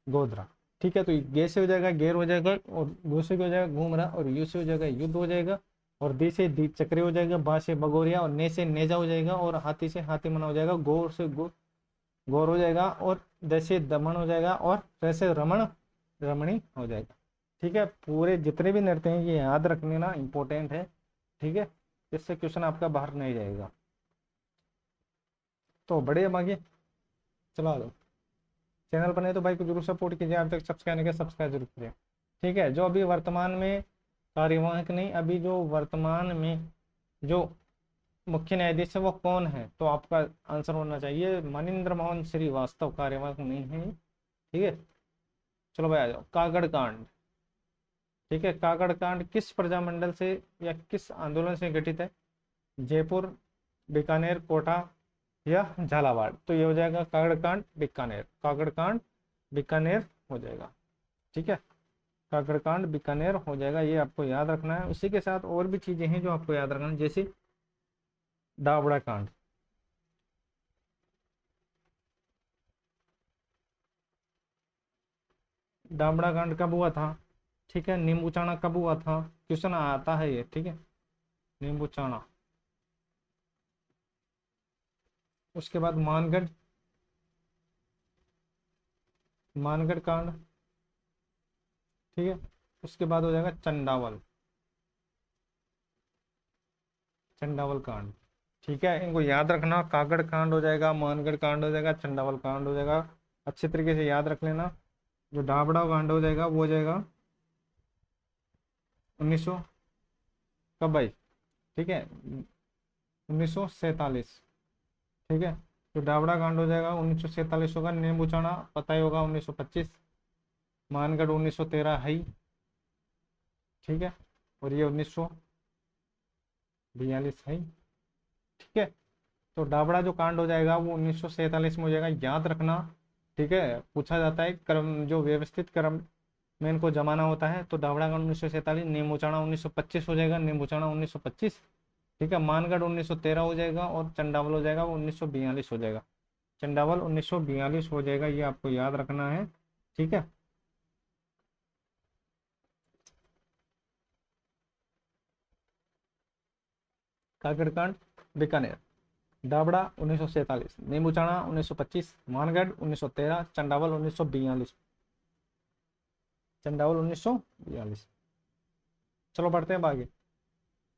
गोदरा। ठीक है, तो गे से हो जाएगा गेर हो जाएगा, और गो से क्या हो जाएगा घूम रहा, और यू से हो जाएगा युद्ध हो जाएगा, और दी से दी चक्री हो जाएगा, बा से बगोरिया, और ने से नेजा हो जाएगा, और हाथी से हाथी मना हो जाएगा, गौर से गौर हो जाएगा, और जैसे दमन हो जाएगा, और जैसे रमण रमणी हो जाएगा। ठीक है, पूरे जितने भी नृत्य हैं ये याद रखने ना इंपॉर्टेंट है। ठीक है, इससे क्वेश्चन आपका बाहर नहीं जाएगा। तो बढ़े अब आगे चला दो। चैनल पर नहीं तो भाई को जरूर सपोर्ट कीजिए, अब तक सब्सक्राइब नहीं किया सब्सक्राइब जरूर कीजिए। ठीक है, जो अभी वर्तमान में कार्यवाहक नहीं, अभी जो वर्तमान में जो मुख्य न्यायाधीश है वो कौन है, तो आपका आंसर होना चाहिए मनिंद्र मोहन श्रीवास्तव, कार्यवाहक नहीं है। ठीक है, चलो भाई आ जाओ कागड़ कांड। ठीक है, कागड़ कांड किस प्रजामंडल से या किस आंदोलन से गठित है, जयपुर, बीकानेर, कोटा या झालावाड़। तो ये हो जाएगा कागड़ कांड बीकानेर, कागड़ कांड बीकानेर हो जाएगा। ठीक है, कागड़ कांड बीकानेर हो जाएगा, ये आपको याद रखना है। उसी के साथ और भी चीजें हैं जो आपको याद रखना है, जैसे दावड़ा कांड। दावड़ा कांड कब हुआ था, ठीक है, नींबू चाणा कब हुआ था, क्वेश्चन आता है ये। ठीक है, नींबू चाणा। उसके बाद मानगढ़, मानगढ़ कांड। ठीक है, उसके बाद हो जाएगा चंडावल, चंडावल कांड। ठीक है, इनको याद रखना, कागड़ कांड हो जाएगा, मानगढ़ कांड हो जाएगा, चंडावल कांड हो जाएगा, अच्छे तरीके से याद रख लेना। जो दाबड़ा कांड हो जाएगा वो हो जाएगा 1900 कब भाई, ठीक है, 1947, ठीक है। तो दाबड़ा कांड हो जाएगा 1947 होगा। नींबूचाना पता ही होगा 1925। मानगढ़ 1913 है ही, ठीक है। और ये 1942 है ही, ठीक है। तो दाबड़ा जो कांड हो जाएगा वो 1947 में हो जाएगा, याद रखना, ठीक है। पूछा जाता है क्रम, जो व्यवस्थित क्रम में इनको जमाना होता है। तो दाबड़ा कांड 1947, नींबूचाना 1925 हो जाएगा, नींबूचाना 1925, ठीक है। मानगढ़ 1913 हो जाएगा और चंडावल हो जाएगा वो 1942 हो जाएगा। चंडावल 1942 हो जाएगा, ये आपको याद रखना है, ठीक है। काकड़कांड बीकानेर, दाबड़ा 1947, नींबूचाना 1925, मानगढ़ 1913, चंडावल 1942, चंडावल 1942। चलो बढ़ते हैं आगे।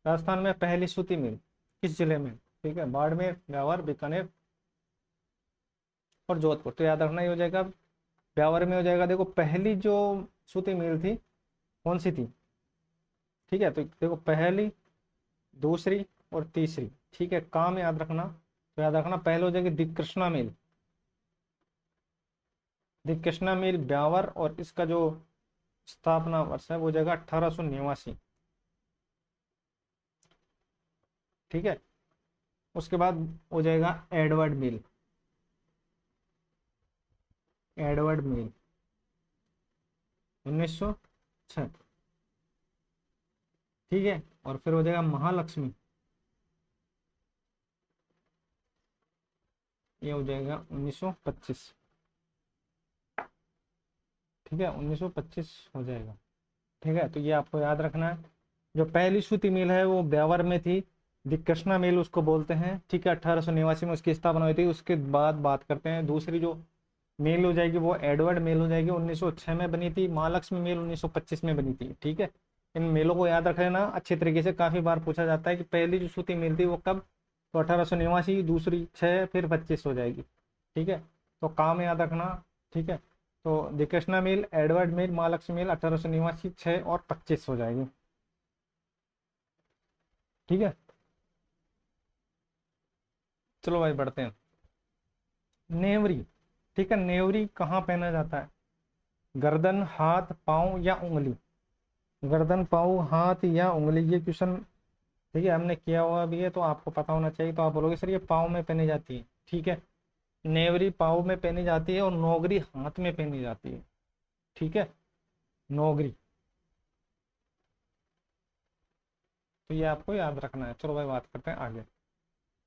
राजस्थान में पहली सूती मिल किस जिले में, ठीक है। बाड़मेर, ब्यावर, बीकानेर और जोधपुर। तो याद रखना ये हो जाएगा ब्यावर में हो जाएगा। देखो पहली जो सूती मिल थी कौन सी थी, ठीक है। तो देखो पहली, दूसरी और तीसरी, ठीक है। काम याद रखना, तो याद रखना पहले हो जाएगी दिकृष्णा मिल, दिकृष्णा मिल ब्यावर, और इसका जो स्थापना वर्ष है वो जाएगा 1889, ठीक है। उसके बाद हो जाएगा एडवर्ड मिल, एडवर्ड मिल 1906, ठीक है। और फिर हो जाएगा महालक्ष्मी, ये हो जाएगा 1925, ठीक है। 1925 हो जाएगा, ठीक है। तो ये आपको याद रखना है। जो पहली सूती मिल है वो ब्यावर में थी, दिकृष्णा मिल उसको बोलते हैं, ठीक है। 1889 में उसकी स्थापना हुई थी। उसके बाद बात करते हैं दूसरी जो मेल हो जाएगी वो एडवर्ड मेल हो जाएगी, 1906 में बनी थी। महालक्ष्मी मेल 1925 में बनी थी, ठीक है। इन मेलों को याद रख लेना अच्छे तरीके से, काफी बार पूछा जाता है कि पहली जो सूती मिल थी वो कब, तो 1889, दूसरी 6, फिर 25 हो जाएगी, ठीक है। तो काम याद रखना, ठीक है। तो दिकृष्णा मिल, एडवर्ड मिल, महालक्ष्मी मिल 1889, 6 और 25 हो जाएगी, ठीक है। चलो भाई बढ़ते हैं। नेवरी, ठीक है। नेवरी कहाँ पहना जाता है, गर्दन, हाथ, पाँव या उंगली। गर्दन, पाँव, हाथ या उंगली, ये क्वेश्चन, ठीक है, हमने किया हुआ भी है तो आपको पता होना चाहिए। तो आप बोलोगे सर ये पाँव में पहनी जाती है, ठीक है। नेवरी पाँव में पहनी जाती है और नौगरी हाथ में पहनी जाती है, ठीक है। नौगरी, तो ये आपको याद रखना है। चलो भाई बात करते हैं आगे।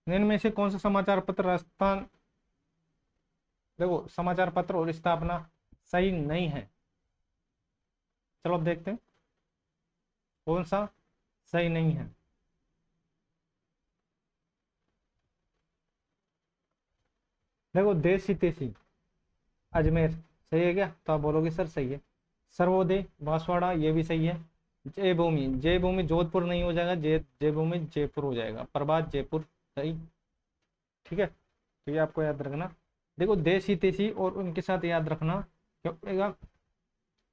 इनमें से कौन सा समाचार पत्र राजस्थान, देखो समाचार पत्र और स्थापना सही नहीं है। चलो अब देखते हैं कौन सा सही नहीं है। देखो देसी तेसी अजमेर सही है क्या, तो आप बोलोगे सर सही है। सर्वोदय बांसवाड़ा ये भी सही है। जय भूमि, जय भूमि जोधपुर नहीं हो जाएगा, जय भूमि जयपुर हो जाएगा। प्रभात जयपुर सही, ठीक है। तो ये आपको याद रखना। देखो देसी तेसी और उनके साथ याद रखना क्या होगा,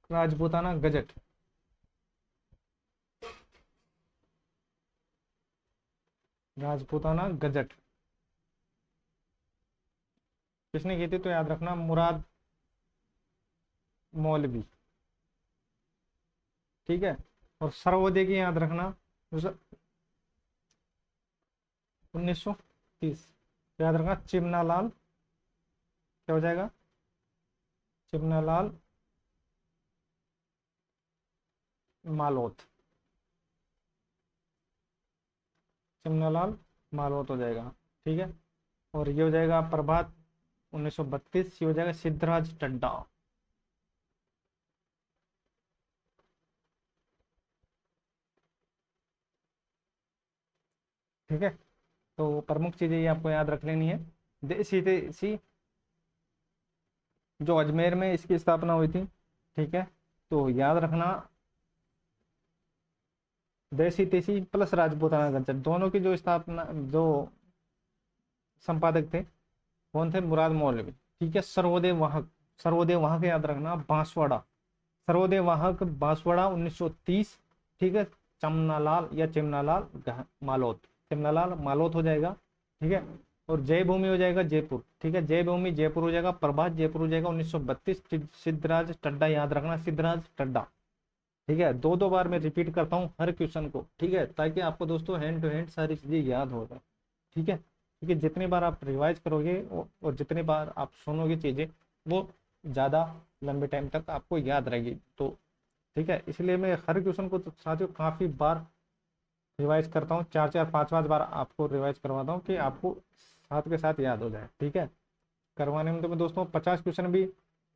राजपूताना गजट, राजपूताना गजट किसने की थी, तो याद रखना मुराद मौलवी, ठीक है। और सर्वोदय की याद रखना 1930, याद रखना चिमनालाल, क्या हो जाएगा, चिमनालाल मालोत, चिमनालाल मालोत हो जाएगा, ठीक है। और ये हो जाएगा प्रभात 1932, ये हो जाएगा सिद्धराज टड्डा, ठीक है। तो प्रमुख चीजें ये आपको याद रख लेनी है। देसी देसी जो अजमेर में इसकी स्थापना हुई थी, ठीक है। तो याद रखना देसी तेसी प्लस राजपूताना गंजर दोनों की जो स्थापना, जो संपादक थे कौन थे, मुराद मौलवी, ठीक है। सर्वोदय वाहक सर्वोदय वाहक याद रखना बांसवाड़ा, सर्वोदय वाहक बांसवाड़ा 1930। ठीक है, चमनालाल या चिमनालाल मालोत, चिमनालाल मालोत हो जाएगा। ठीक है, और जय भूमि हो जाएगा जयपुर। ठीक है, जय भूमि जयपुर हो जाएगा, प्रभात जयपुर हो जाएगा 1932। सिद्धराज टड्डा याद रखना, सिद्धराज टड्डा। ठीक है, दो दो बार मैं रिपीट करता हूँ हर क्वेश्चन को, ठीक है, ताकि आपको दोस्तों हैंड टू हैंड सारी चीजें याद हो जाए। ठीक है, क्योंकि जितनी बार आप रिवाइज करोगे और जितनी बार आप सुनोगे चीजें, वो ज्यादा लंबे टाइम तक आपको याद रहेगी। तो ठीक है, इसलिए मैं हर क्वेश्चन को तो साथियों काफी बार रिवाइज करता हूँ, चार चार पांच पांच बार आपको रिवाइज करवाता हूँ कि आपको साथ के साथ याद हो जाए। ठीक है, करवाने में तो मैं दोस्तों 50 क्वेश्चन भी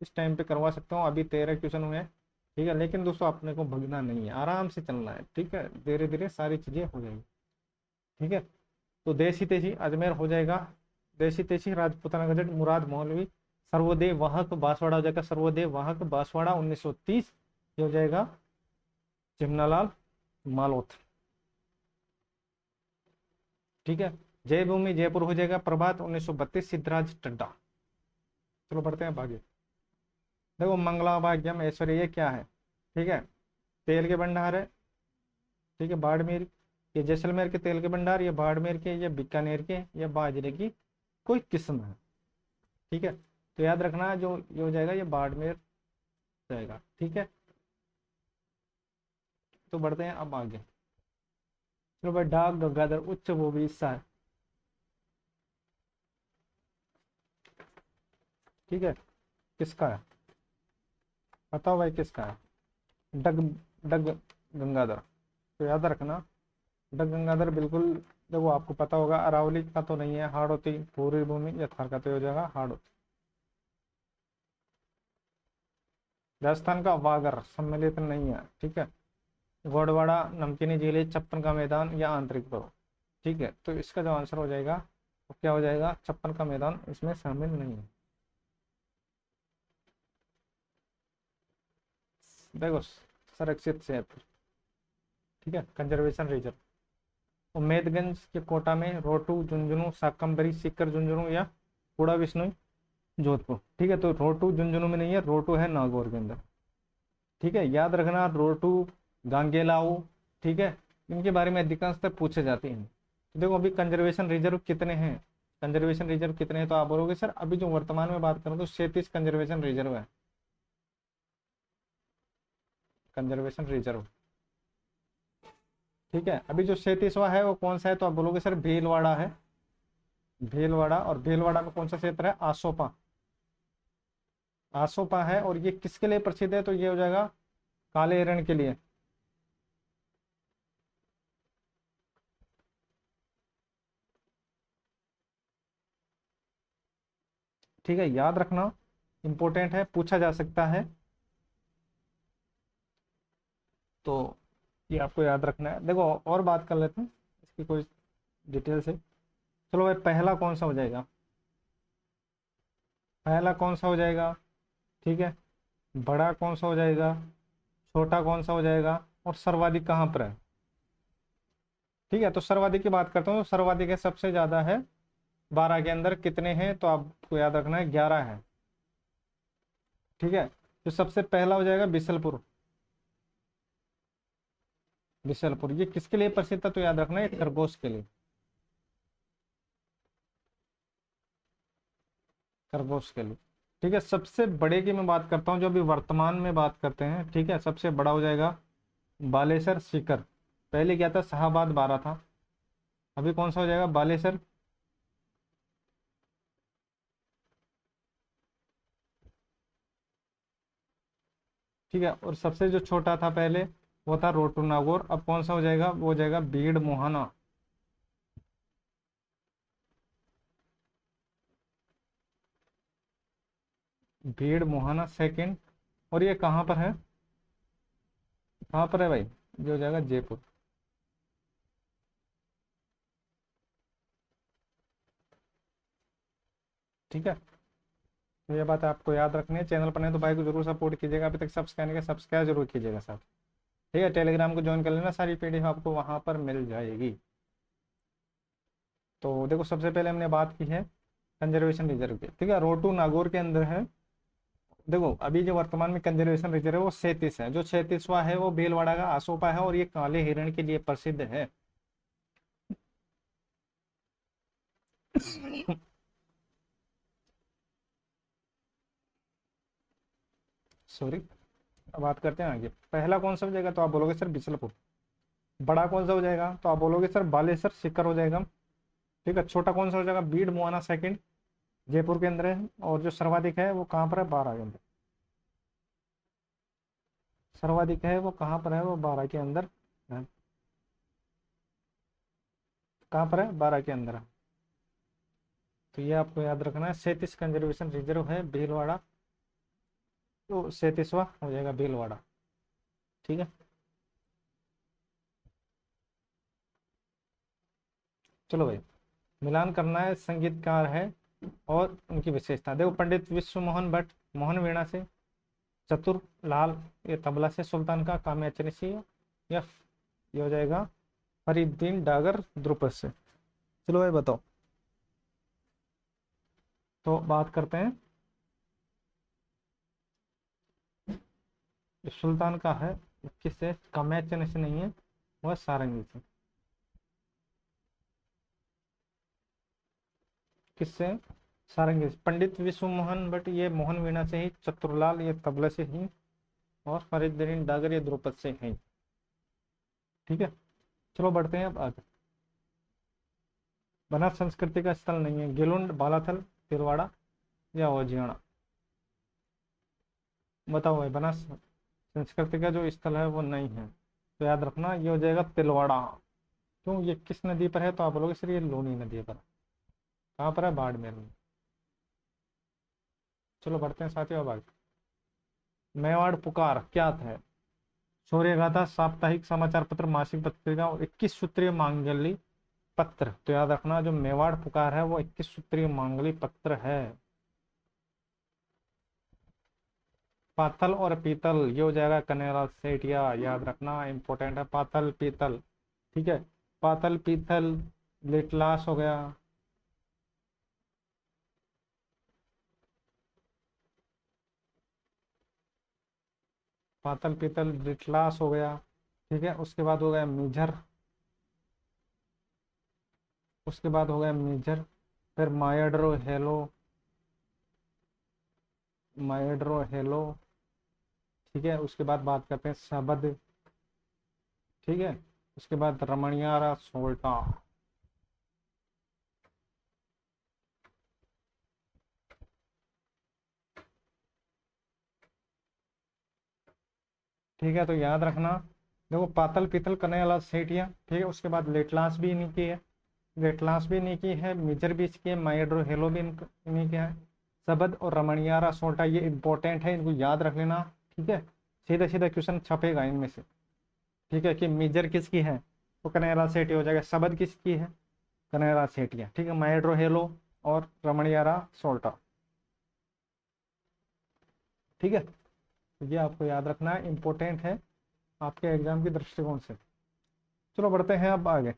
इस टाइम पे करवा सकता हूँ, अभी 13 क्वेश्चन हुए हैं। ठीक है, लेकिन दोस्तों अपने को भगना नहीं है, आराम से चलना है। ठीक है, धीरे धीरे सारी चीजें हो जाएंगी। ठीक है, तो देसी तेजी अजमेर हो जाएगा, देसी तेजी राजपूताना गजट मुराद मौलवी, सर्वोदय वाहक बांसवाड़ा हो जाएगा, सर्वोदय वाहक बांसवाड़ा 1930 ये हो जाएगा चिमनालाल मालोत। ठीक है, जय भूमि जयपुर हो जाएगा, प्रभात 1932 सिद्धराज टड्डा। चलो बढ़ते हैं आगे। देखो मंगला भाग्यम ऐश्वर्य ये क्या है? ठीक है, तेल के भंडार है। ठीक है, बाड़मेर, ये जैसलमेर के तेल के भंडार, ये बाड़मेर के, ये बीकानेर के, ये बाजरे की कोई किस्म है। ठीक है, तो याद रखना जो ये हो जाएगा ये बाड़मेर जाएगा। ठीक है, तो बढ़ते हैं अब आगे। चलो भाई, डाक गंगाधर उच्च वो भी हिस्सा है। ठीक है, किसका है बताओ भाई, किसका है? डग, डग गंगाधर। तो याद रखना डग गंगाधर बिल्कुल, देखो आपको पता होगा अरावली का तो नहीं है, हाड़ौती पूर्वी भूमि या थार का तो हो जाएगा हाड़ौती। राजस्थान का वागड़ सम्मिलित नहीं है। ठीक है, गोडवाड़ा नमकीनी झीलें छप्पन का मैदान या आंतरिक पर्व। ठीक है, तो इसका जो आंसर हो जाएगा वो क्या हो जाएगा? छप्पन का मैदान इसमें शामिल नहीं है। देखो संरक्षित क्षेत्र। ठीक है, कंजर्वेशन रिजर्व। उम्मेदगंज के कोटा में रोटू झुंझुनू शाकंभरी सीकर झुंझुनू या कूड़ा विष्णु जोधपुर। ठीक है, तो रोटू झुंझुनू में नहीं है, रोटू है नागौर के अंदर। ठीक है, याद रखना रोटू, गांगेलाऊ। ठीक है, इनके बारे में अधिकांशतः पूछे जाते हैं। तो देखो अभी कंजर्वेशन रिजर्व कितने हैं, कंजर्वेशन रिजर्व कितने हैं, तो आप बोलोगे सर अभी जो वर्तमान में बात करूं तो 37 कंजर्वेशन रिजर्व है, कंजर्वेशन रिजर्व। ठीक है, अभी जो 37वां है वो कौन सा है, तो आप बोलोगे सर भीलवाड़ा है, भीलवाड़ा। और भीलवाड़ा में कौन सा क्षेत्र है? आसोपा, आसोपा है। और ये किसके लिए प्रसिद्ध है? तो ये हो जाएगा काले हिरण के लिए। ठीक है, याद रखना, इंपॉर्टेंट है, पूछा जा सकता है, तो ये आपको याद रखना है। देखो और बात कर लेते हैं इसकी कोई डिटेल से। चलो भाई, पहला कौन सा हो जाएगा? पहला कौन सा हो जाएगा? ठीक है, बड़ा कौन सा हो जाएगा, छोटा कौन सा हो जाएगा, और सर्वाधिक कहाँ पर है? ठीक है, तो सर्वाधिक की बात करता हूँ, तो सर्वाधिक है सबसे ज्यादा है 12 के अंदर कितने हैं, तो आपको याद रखना है 11 है। ठीक है, तो सबसे पहला हो जाएगा बिशलपुर, बिशलपुर ये किसके लिए प्रसिद्ध था? तो याद रखना है खरगोश के लिए, खरगोश के लिए। ठीक है, सबसे बड़े की मैं बात करता हूँ जो अभी वर्तमान में बात करते हैं। ठीक है, सबसे बड़ा हो जाएगा बालेसर सीकर। पहले क्या था? शाहाबाद 12 था, अभी कौन सा हो जाएगा? बालेसर। ठीक है, और सबसे जो छोटा था पहले वो था रोटू नागौर, अब कौन सा हो जाएगा? वो हो जाएगा भीड़ मुहाना। भीड़ मुहाना सेकंड। और ये कहाँ पर है? कहाँ पर है भाई? ये हो जाएगा जयपुर। ठीक है, तो ये बात आपको याद रखनी है। चैनल पर नहीं तो भाई को जरूर सपोर्ट कीजिएगा, अभी तक सब्सक्राइब नहीं किया सब्सक्राइब जरूर कीजिएगा साथ। ठीक है, टेलीग्राम को ज्वाइन कर लेना, सारी पीडीएफ आपको वहां पर मिल जाएगी। तो देखो सबसे पहले हमने बात की है कंजर्वेशन रिजर्व की। ठीक है, रोटू नागौर के अंदर है, देखो अभी जो वर्तमान में कंजर्वेशन रिजर्व है वो 37 है। जो 36वां है वो भीलवाड़ा का आसोपा है और ये काले हिरण के लिए प्रसिद्ध है। सॉरी। अब बात करते हैं आगे। पहला कौन सा हो जाएगा, तो आप बोलोगे सर बिचलपुर। बड़ा कौन सा हो जाएगा, तो आप बोलोगे सर बालेसर सीकर हो जाएगा। ठीक है। छोटा कौन सा हो जाएगा, बीड़ मुआना सेकंड, जयपुर के अंदर है। और जो सर्वाधिक है वो कहाँ पर है, 12 के अंदर। सर्वाधिक है वो कहाँ पर है, वो 12 के अंदर है। कहाँ पर है, 12 के अंदर है। तो ये आपको याद रखना है। 37 कंजर्वेशन रिजर्व है भीलवाड़ा, तो 37वां हो जाएगा भीलवाड़ा। ठीक है। चलो भाई, मिलान करना है संगीतकार है और उनकी विशेषता। देखो पंडित विश्व मोहन भट्ट मोहन वीणा से, चतुर लाल ये तबला से, सुल्तान का काम्याचरण से, या ये हो जाएगा फरीदुद्दीन डागर द्रुपद से। चलो भाई बताओ। तो बात करते हैं। जो सुल्तान का है किससे, काम्याचरण से नहीं है, वह सारंगी से। किससे, सारंगी से। पंडित विश्व मोहन भट्ट ये मोहन वीणा से ही, चतुरलाल ये तबला से ही, और फरीदुद्दीन डागर ये द्रुपद से ही। ठीक है। चलो बढ़ते हैं अब आगे। बनास संस्कृति का स्थल नहीं है, गिलुंड बालाथल तिलवाड़ा या ओजियाना। बताओ भाई, बनास संस्कृति का जो स्थल है वो नहीं है, तो याद रखना ये हो जाएगा तिलवाड़ा। क्यों, ये किस नदी पर है, तो आप बोलोगे सर ये लूनी नदी पर है। कहाँ पर है, बाड़मेर में। चलो बढ़ते हैं साथियों अब आगे। मेवाड़ पुकार क्या है, शौर्य गाथा, साप्ताहिक समाचार पत्र, मासिक पत्रिका और 21 सूत्रीय मांगल्य पत्र। तो याद रखना जो मेवाड़ पुकार है वो 21 सूत्रीय मांगल्य पत्र है। पाथल और पीतल ये हो जाएगा कनेरा सेठिया, याद रखना इंपॉर्टेंट है, पाथल पीतल। ठीक है। पाथल पीतल लिटलास हो गया। पातल पीतल लिटलास हो गया। ठीक है। उसके बाद हो गया मीझर। उसके बाद हो गया मीझर। फिर मायाड्रो हेलो। मायाड्रो हेलो। ठीक है। उसके बाद बात करते हैं शबद। ठीक है। उसके बाद रमणियारा सोल्टा। ठीक है। तो याद रखना, देखो पातल पीतल कन्हैयालाल सेठिया। ठीक है। उसके बाद लेटलास भी इन्हीं की है, लेटलास भी इन्हीं की है, मिजर भी इसकी है, माइड्रो हेलो भी इन्हीं की है। सबद और रमणियारा सोल्टा ये इंपॉर्टेंट है, इनको याद रख लेना। ठीक है। सीधा सीधा क्वेश्चन छपेगा इनमें से। ठीक है। कि मिजर किसकी है, तो कन्हैयालाल सेठी हो जाएगा। सबद किसकी है, कन्हैयालाल सेठिया। ठीक है। माइड्रो हेलो और रमणियारा सोल्टा। ठीक है। तो ये आपको याद रखना है, इंपॉर्टेंट है आपके एग्जाम के दृष्टिकोण से। चलो बढ़ते हैं अब आगे।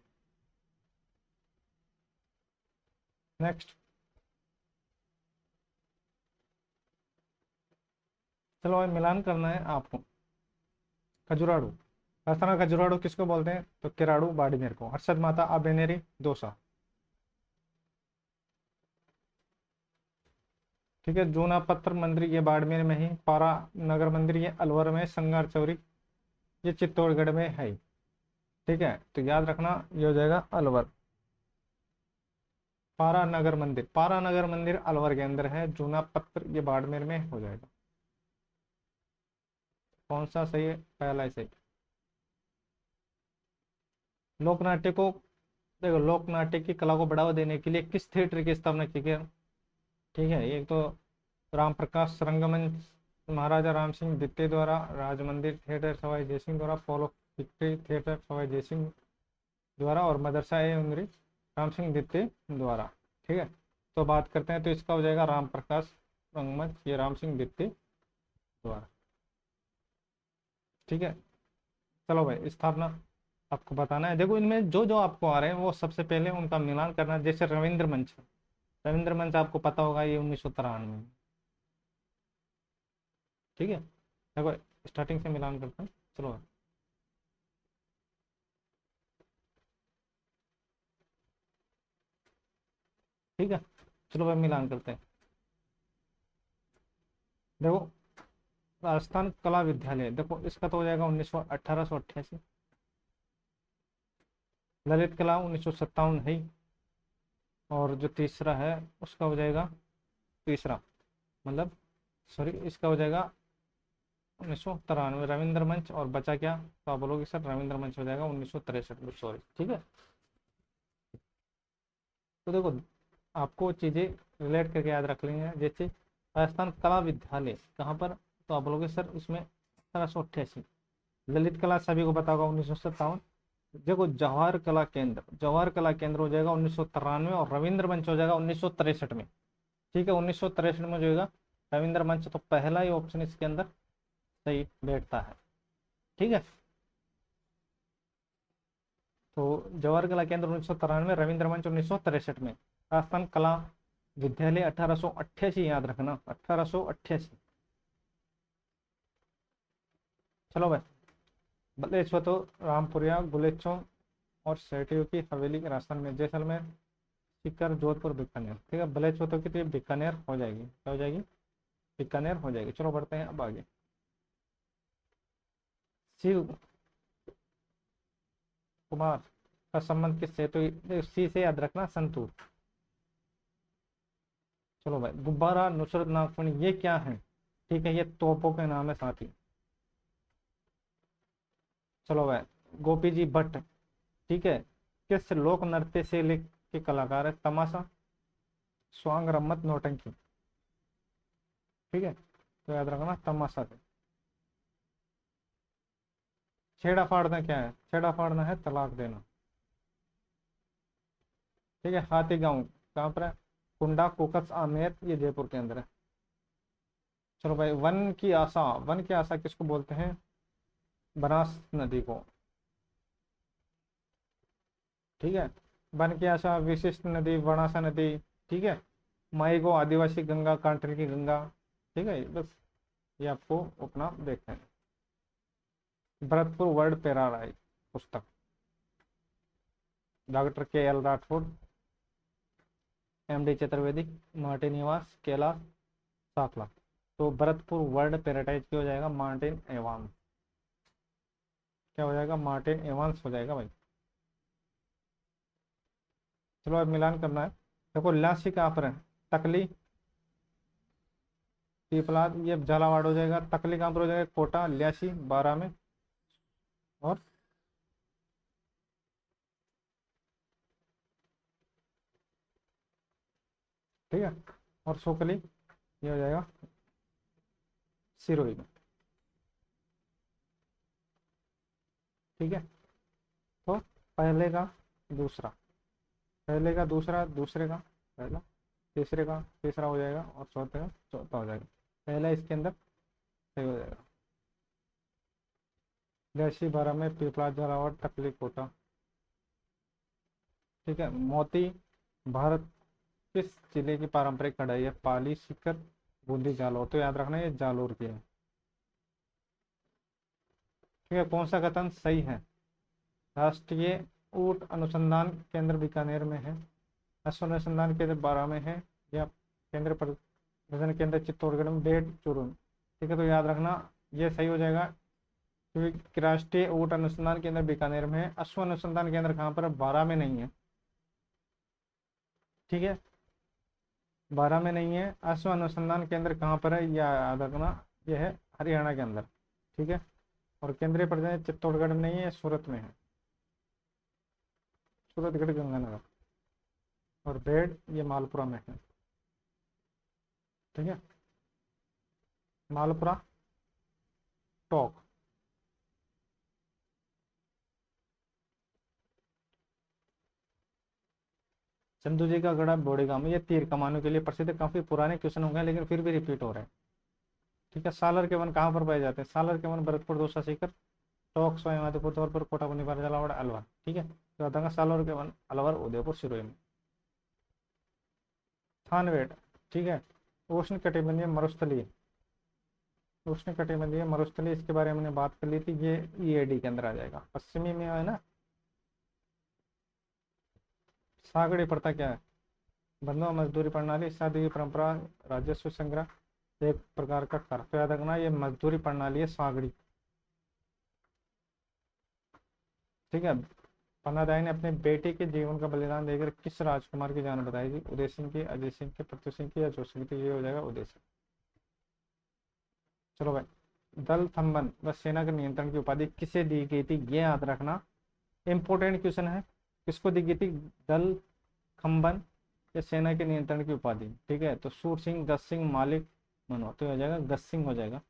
नेक्स्ट। चलो अब मिलान करना है आपको। खजुराड़ू, राजस्थान का खजुराड़ू किसको बोलते हैं, तो किराड़ू बाड़मेर को। हर्षद माता अबेनेरी दौसा। ठीक है। जूना पत्थर मंदिर ये बाड़मेर में ही, पारा नगर मंदिर ये अलवर में, संगार चौरी ये चित्तौड़गढ़ में है। ठीक है। तो याद रखना ये हो जाएगा अलवर। पारा नगर मंदिर, पारा नगर मंदिर अलवर के अंदर है। जूना पत्थर ये बाड़मेर में हो जाएगा। कौन सा सही है, पहला ही सही। लोक नाट्य को, देखो लोक नाट्य की कला को बढ़ावा देने के लिए किस थिएटर की स्थापना की गई। ठीक है। एक तो राम प्रकाश रंगमंच महाराजा राम सिंह द्वितीय द्वारा, राजमंदिर थिएटर सवाई जयसिंह द्वारा, पोलो पिक्चर थिएटर सवाई जयसिंह द्वारा, और मदरसा ए उमरी राम सिंह द्वितीय द्वारा। ठीक है। तो बात करते हैं, तो इसका हो जाएगा राम प्रकाश रंगमंच ये राम सिंह द्वितीय द्वारा। ठीक है। चलो भाई, स्थापना आपको बताना है। देखो इनमें जो जो आपको आ रहे हैं वो सबसे पहले उनका मिलान करना है। जैसे रविंद्र मंच, रविंद्र मंच आपको पता होगा ये 1993 में। ठीक है, देखो स्टार्टिंग से मिलान करते हैं, चलो। ठीक है, चलो भाई मिलान करते हैं। देखो राजस्थान कला विद्यालय, देखो इसका तो हो जाएगा 1888। ललित कला 1957 है ही। और जो तीसरा है उसका हो जाएगा, तीसरा मतलब, सॉरी, इसका हो जाएगा 1993 रविंद्र मंच। और बचा क्या, तो आप बोलोगे सर रविंद्र मंच हो जाएगा 1963 में, सॉरी। ठीक है, तो देखो आपको चीज़ें रिलेट करके याद रख लेंगे। जैसे राजस्थान कला विद्यालय कहाँ पर, तो आप बोलोगे सर उसमें 1888। ललित कला सभी को पता होगा 1957। देखो जवाहर कला केंद्र, जवाहर कला केंद्र हो जाएगा 1993। और रविंद्र मंच हो जाएगा 1963 में। ठीक है, 1963 में जो होगा रविंद्र मंच, तो पहला ही ऑप्शन इसके अंदर सही बैठता है। ठीक है, तो जवाहर कला केंद्र 1993, रविंद्र मंच 1963 में। राजस्थान कला विद्यालय 1888, याद रखना 1888। चलो भाई, बल्लेश्वर तो रामपुरिया, गुलेचों और सेठियों की हवेली के राजस्थान में, जैसलमेर, सीकर, जोधपुर, बीकानेर। ठीक है, बल्लेश्वर तो की बीकानेर हो जाएगी, क्या हो जाएगी, बीकानेर हो जाएगी। चलो बढ़ते हैं अब आगे। शिव कुमार का संबंध किससे, तो सी से याद रखना, संतूर। चलो भाई, गुब्बारा, नुसरत नागफनी, ये क्या है, ठीक है, ये तोपों के नाम है साथी। चलो भाई, गोपी जी भट्ट, ठीक है, किस लोक नृत्य शैली के कलाकार है, तमाशा, स्वांग, रम्मत, नौटंकी। ठीक है, तो याद रखना तमाशा से। छेड़ा फाड़ना क्या है, छेड़ा फाड़ना है तलाक देना। ठीक है, हाथी गांव कहाँ पर है, कुंडा, कुकस, आमेर, ये जयपुर के अंदर है। चलो भाई, वन की आशा, वन की आशा किसको बोलते हैं, बनास नदी को। ठीक है, वन की आशा, विशिष्ट नदी, बनासा नदी। ठीक है, माई गो, आदिवासी गंगा, कांटरी की गंगा। ठीक है, बस ये आपको अपना देखना है। भरतपुर वर्ल्ड पेराराई पुस्तक, doctor K L Rathore, M D Chaturvedi, Martin Niwas, Kailash, Sakhla. तो भरतपुर वर्ल्ड पेराडाइज क्या हो जाएगा, मार्टिन एवांस। क्या हो जाएगा, मार्टिन एवांस हो जाएगा भाई। चलो अब मिलान करना है। देखो ल्यासी कहाँ पर है, तकली, पीपलाद, ये झालावाड़ हो जाएगा। तकली कहाँ पर हो जाएगा, कोटा, ल्यासी 12 में। और ठीक है, और सोकली ये हो जाएगा सिरोही में। ठीक है, तो पहले का दूसरा, पहले का दूसरा, दूसरे का पहला, तीसरे का तीसरा हो जाएगा, और चौथे का चौथा हो जाएगा। पहला इसके अंदर सही हो जाएगा। ल्यासी 12 में, पीपला, झालावाड़, टकली, कोटा। ठीक है, मोती भारत किस जिले की पारंपरिक कढ़ाई है, पाली, सीकर, बूंदी, जालौर। तो याद रखना ये जालौर की है। ठीक है, कौन सा कथन सही है, राष्ट्रीय ऊंट अनुसंधान केंद्र बीकानेर में है, अश्व अनुसंधान केंद्र 12 में है, या केंद्र प्रदर्शन केंद्र चित्तौड़गढ़ में, डेढ़ चूरू। ठीक है, तो याद रखना ये सही हो जाएगा, क्योंकि राष्ट्रीय ऊंट अनुसंधान केंद्र बीकानेर में है। अश्व अनुसंधान केंद्र कहाँ पर है, 12 में नहीं है। ठीक है, 12 में नहीं है। अश्व अनुसंधान केंद्र कहाँ पर है, यह याद रखना, यह है हरियाणा के अंदर। ठीक है, और केंद्रीय प्रदर्शन चित्तौड़गढ़ में नहीं है, सूरत में है, सूरतगढ़, गंगानगर। और बेड ये मालपुरा में है। ठीक है, मालपुरा, टोंक। चंदू जी का गढ़ा बोड़ेगांव में, ये तीर कमानों के लिए प्रसिद्ध है। काफी पुराने क्वेश्चन हो गए लेकिन फिर भी रिपीट हो रहे हैं। ठीक है, सालर के वन कहाँ पर पाए जाते हैं, सालर के वन भरतपुर, दौसा, सीकर, टोंक, सवाई माधोपुर, धौलपुर, कोटा, कुनिवार, झालावाड़, अलवर। ठीक है, तो बताऊंगा सालर के वन अलवर, उदयपुर, सिरोही में। थानवेट, ठीक है, उष्ण कटिबंधीय मरुस्थलीय, उष्णकटिबंधीय मरुस्थलीय, इसके बारे में हमने बात कर ली थी, ये ईएडी के अंदर आ जाएगा। पश्चिमी में है ना, सागड़ी प्रथा क्या है? बंधुआ मजदूरी प्रणाली, शादी की परंपरा, राजस्व संग्रह, एक प्रकार का कर। तो याद रखना ये मजदूरी प्रणाली है, सागड़ी। ठीक है। पन्नादाई ने अपने बेटे के जीवन का बलिदान देकर किस राजकुमार की जान बताई थी? उदय सिंह की, अजय सिंह की, पृथ्वी सिंह की या जोशी सिंह की? तो ये हो जाएगा उदय सिंह। चलो भाई, दल थम्बन व सेना के नियंत्रण की उपाधि किसे दी गई थी? ये याद रखना, इंपोर्टेंट क्वेश्चन है। किसको दी गई थी दल खम्बन या सेना के नियंत्रण की उपाधि? ठीक है, तो सूर सिंह, गज सिंह, मालिक, मनोहर। तो हो जाएगा गज सिंह हो जाएगा,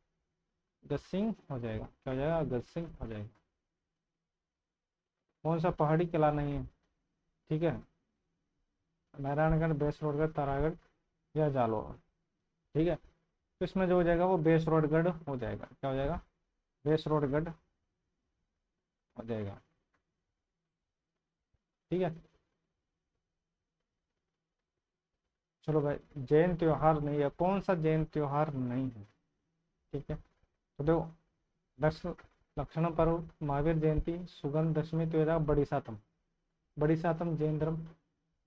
गज सिंह हो जाएगा। क्या हो जाएगा? गज सिंह हो जाएगा। कौन सा पहाड़ी किला नहीं है? ठीक है, नारायणगढ़, बेसरोडगढ़, तारागढ़ या जालोर। ठीक है, तो इसमें जो हो जाएगा वो बेसरोडगढ़ हो जाएगा। क्या हो जाएगा? बेसरोडगढ़ हो जाएगा। ठीक है, चलो भाई, जैन त्योहार नहीं है, कौन सा जैन त्योहार नहीं है? ठीक है, तो देखो, दक्ष लक्षण पर्व, महावीर जयंती, सुगंध दशमी, तो ये बड़ी सातम। बड़ी सातम जैन धर्म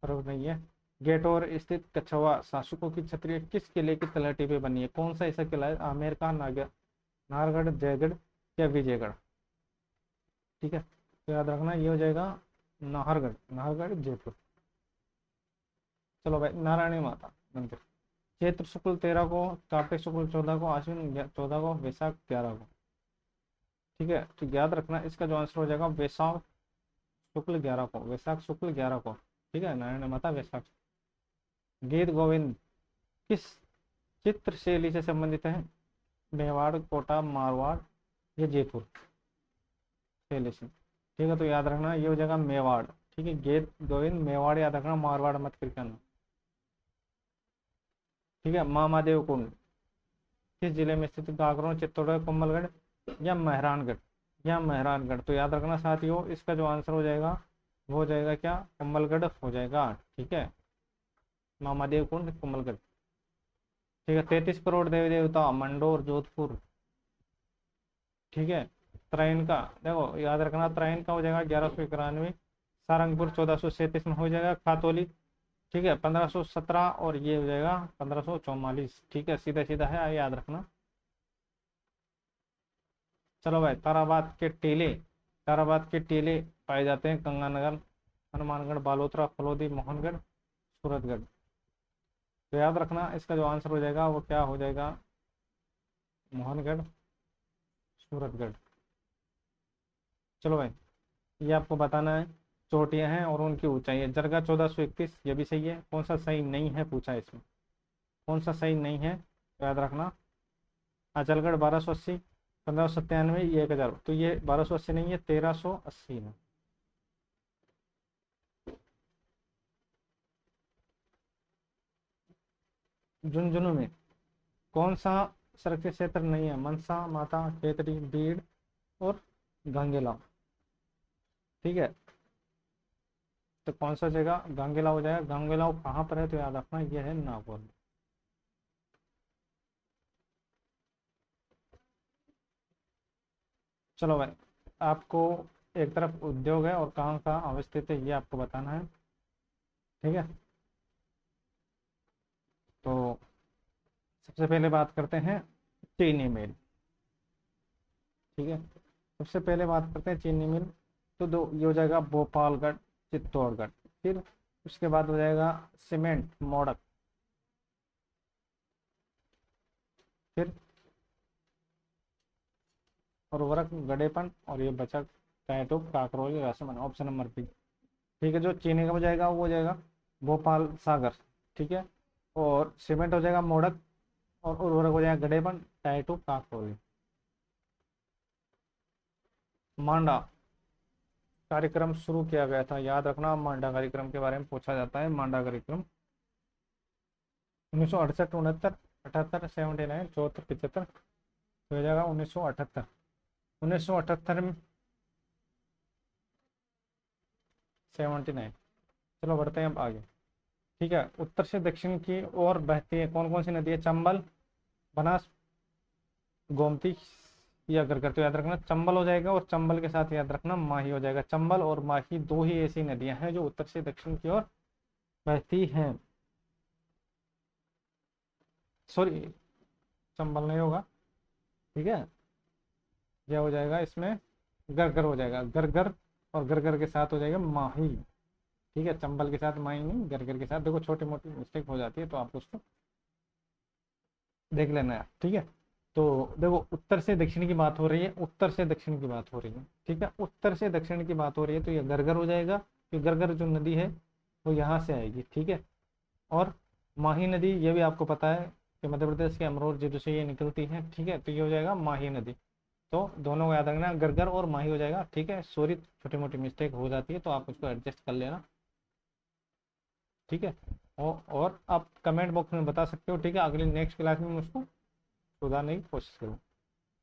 पर्व नहीं है। गेटोर स्थित कछवा शासकों की छतरी किस किले की तलहटी पे बनी है? कौन सा ऐसा किला है? आमेर का, नाहरगढ़, जयगढ़ या विजयगढ़? ठीक है, तो याद रखना ये हो जाएगा नाहरगढ़, नाहरगढ़ जयपुर। चलो भाई, नारायणी माता मंदिर, चैत्र शुक्ल 13 को, कार्तिक शुक्ल 14 को, आश्विन 14 को, वैशाख 11 को। ठीक है, तो याद रखना इसका जो आंसर हो जाएगा वैशाख शुक्ल 11 को, वैशाख शुक्ल 11 को। ठीक है, नारायण माता वैशाख। गीत गोविंद किस चित्र शैली से संबंधित है? मेवाड़, कोटा, मारवाड़ या जयपुर शैली से? ठीक है, तो याद रखना ये हो जाएगा मेवाड़। ठीक है, गीत गोविंद मेवाड़ याद रखना, मारवाड़ मत करके आना। ठीक है, महादेव कुंड किस जिले में स्थित? गागरोन, चित्तौड़गढ़, कुंभलगढ़ या मेहरानगढ़? या मेहरानगढ़। तो याद रखना साथियों, इसका जो आंसर हो जाएगा वो हो जाएगा क्या? कुंभलगढ़ हो जाएगा। ठीक है, महादेव कुंड कुंभलगढ़। ठीक है, 33 करोड़ देवी देवता, मंडोर, जोधपुर। ठीक है, त्रैन का देखो याद रखना, त्रैन का हो जाएगा 1191, सारंगपुर 1437 में हो जाएगा, खातौली ठीक है 1517 और ये हो जाएगा 1544। ठीक है, सीधा सीधा है, याद रखना। चलो भाई, ताराबाद के टीले पाए जाते हैं गंगानगर, हनुमानगढ़, बालोतरा, फलोदी, मोहनगढ़, सूरतगढ़। तो याद रखना इसका जो आंसर हो जाएगा वो क्या हो जाएगा? मोहनगढ़, सूरतगढ़। चलो भाई, ये आपको बताना है। चोटियां हैं और उनकी ऊंचाई है। जरगा 1431, ये भी सही है। कौन सा सही नहीं है पूछा है इसमें? कौन सा सही नहीं है तो याद रखना। अचलगढ़ 1280, 1597, ये 1000। तो ये 1280 नहीं है, 1380 है। झुंझुनू में कौन सा संरक्षित क्षेत्र नहीं है? मनसा, माता, खेतड़ी, बीड़ और गांगेला। ठीक है, तो कौन सा जगह गांगेला हो जाएगा? गांगेला कहाँ पर है तो याद रखना ये है नागौर में। चलो भाई, आपको एक तरफ उद्योग है और कहाँ का अवस्थित है ये आपको बताना है। ठीक है, तो सबसे पहले बात करते हैं चीनी मिल। ठीक है, सबसे पहले बात करते हैं चीनी मिल। तो दो ये हो जाएगा भोपालगढ़, चित्तौड़गढ़। फिर उसके बाद हो जाएगा सीमेंट मोड़क। फिर उर्वरक गड़ेपन और ये बचा टैटो काकरोल रासमन, ऑप्शन नंबर बी। ठीक है, जो चीनी का हो जाएगा वो हो जाएगा भोपाल सागर। ठीक है, और सीमेंट हो जाएगा मोड़क और उर्वरक हो जाएगा गड़ेपन, टाइटो काकरोल। मांडा कार्यक्रम शुरू किया गया था? याद रखना, मांडा कार्यक्रम के बारे में पूछा जाता है। मांडा कार्यक्रम 1968, 69, 78, 79, 74, 75। तो हो जाएगा 1978। 1978 में 79। चलो बढ़ते हैं अब आगे। ठीक है, उत्तर से दक्षिण की ओर बहती है कौन कौन सी नदी है? चंबल, बनास, गोमती या गरगर, तो याद रखना चंबल हो जाएगा, और चंबल के साथ याद रखना माही हो जाएगा। चंबल और माही दो ही ऐसी नदियां हैं जो उत्तर से दक्षिण की ओर बहती हैं। सॉरी, चंबल नहीं होगा, ठीक है। क्या हो जाएगा इसमें, गरगर हो जाएगा, गरगर, और गरगर के साथ हो जाएगा माही। ठीक है, चंबल के साथ माही नहीं, गरगर के साथ। देखो छोटी मोटी मिस्टेक हो जाती है तो आप उसको देख लेना है, ठीक है। तो देखो उत्तर से दक्षिण की बात हो रही है, उत्तर से दक्षिण की बात हो रही है, ठीक है, उत्तर से दक्षिण की बात हो रही है, तो ये गरगर हो जाएगा। ये गरगर जो नदी है वो यहाँ से आएगी, ठीक है। और माही नदी, ये भी आपको पता है कि मध्य प्रदेश के अमरोह जिले से ये निकलती है, ठीक है, तो ये हो जाएगा माही नदी। तो दोनों को याद रखना, गरगर और माही हो जाएगा, ठीक है। सॉरी, छोटी मोटी मिस्टेक हो जाती है तो आप उसको एडजस्ट कर लेना, ठीक है। और आप कमेंट बॉक्स में बता सकते हो, ठीक है, अगली नेक्स्ट क्लास में मैं उसको सुधारने की कोशिश करूँ,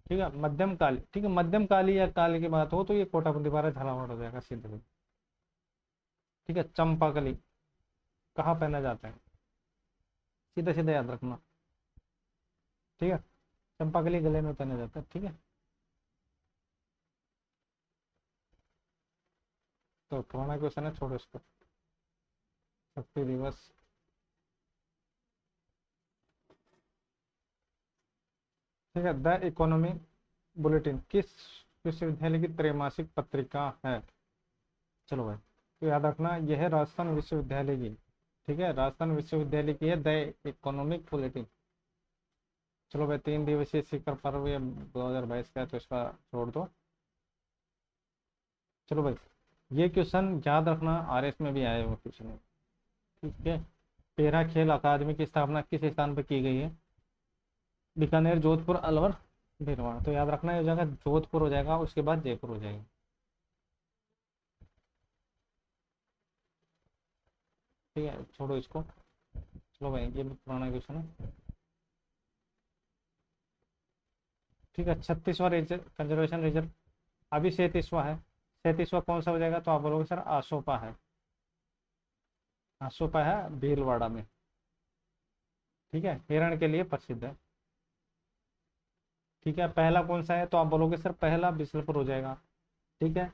ठीक है। मध्यम काली, ठीक है, मध्यम काली या काली की बात हो तो ये कोटा बंदीपारा झालावाड़ हो जाएगा सीधे, ठीक है। चंपाकली कहाँ पहना जाता है, सीधा सीधा याद रखना, ठीक है। चंपाकली गले में पहना जाता है, ठीक है। तो पुराना क्वेश्चन है, छोड़ो इसको। शक्ति दिवस, ठीक है। द इकोनॉमी बुलेटिन किस विश्वविद्यालय की त्रैमासिक पत्रिका है? चलो भाई, तो याद रखना यह है राजस्थान विश्वविद्यालय की, ठीक है, राजस्थान विश्वविद्यालय की है द इकोनॉमिक बुलेटिन। चलो भाई, 3 दिवसीय शिखर पर्व ये 2022 का है तो इसका छोड़ दो। चलो भाई, ये क्वेश्चन याद रखना, आरएस में भी आए हुए क्वेश्चन है, ठीक है। पेरा खेल अकादमी की स्थापना किस स्थान पर की गई है? बीकानेर, जोधपुर, अलवर, भीलवाड़ा, तो याद रखना ये जगह जोधपुर हो जाएगा, उसके बाद जयपुर हो जाएगा, ठीक है, छोड़ो इसको। चलो भाई, ये भी पुराना क्वेश्चन है, ठीक है। 36वां कंजर्वेशन रिजर्व अभी 37वां है, 37वां कौन सा हो जाएगा? तो आप बोलोगे सर आसोपा है, आसोपा है भीलवाड़ा में, ठीक है, हिरण के लिए प्रसिद्ध है, ठीक है। पहला कौन सा है? तो आप बोलोगे सर पहला बिसलपुर हो जाएगा, ठीक है।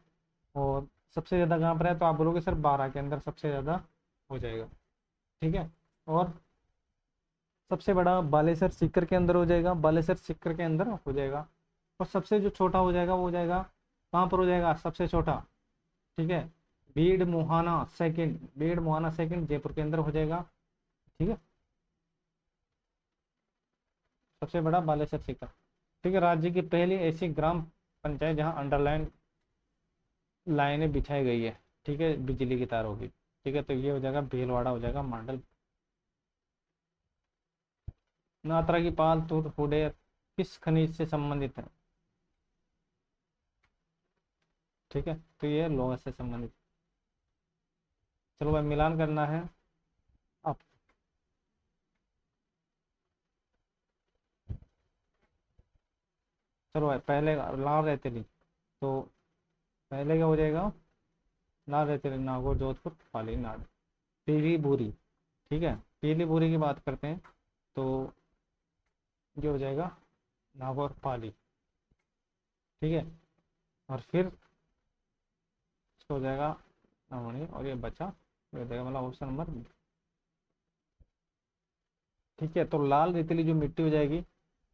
और सबसे ज्यादा कहाँ पर है? तो आप बोलोगे सर 12 के अंदर सबसे ज्यादा हो जाएगा, ठीक है। और सबसे बड़ा बालेसर सीकर के अंदर हो जाएगा, बालेसर सीकर के अंदर हो जाएगा। और सबसे जो छोटा हो जाएगा वो हो जाएगा, कहाँ पर हो जाएगा सबसे छोटा? ठीक है, बीड़ मुहाना सेकंड, बीड़ मुहाना सेकंड जयपुर के अंदर हो जाएगा, ठीक है। सबसे बड़ा बालेसर सीकर, ठीक है। राज्य की पहली ऐसी ग्राम पंचायत जहाँ अंडरलाइन लाइनें बिछाई गई है, ठीक है, बिजली की तारों की, ठीक है, तो ये हो जाएगा भीलवाड़ा हो जाएगा मॉडल। नात्रा की पाल तुर हुडेर किस खनिज से संबंधित है? ठीक है, तो ये लोहा से संबंधित। चलो भाई, मिलान करना है अब। चलो भाई, पहले लाल रेतीली, तो पहले क्या हो जाएगा? लाल रेतीली, नागौर, जोधपुर, पाली, नाड़, पीली भूरी, ठीक है। पीली भूरी की बात करते हैं तो ये हो जाएगा नागौर, पाली, ठीक है। और फिर इसको हो जाएगा नवणी, और ये बचा, ये हो जाएगा मतलब ऑप्शन नंबर बी, ठीक है। तो लाल रेतीली जो मिट्टी हो जाएगी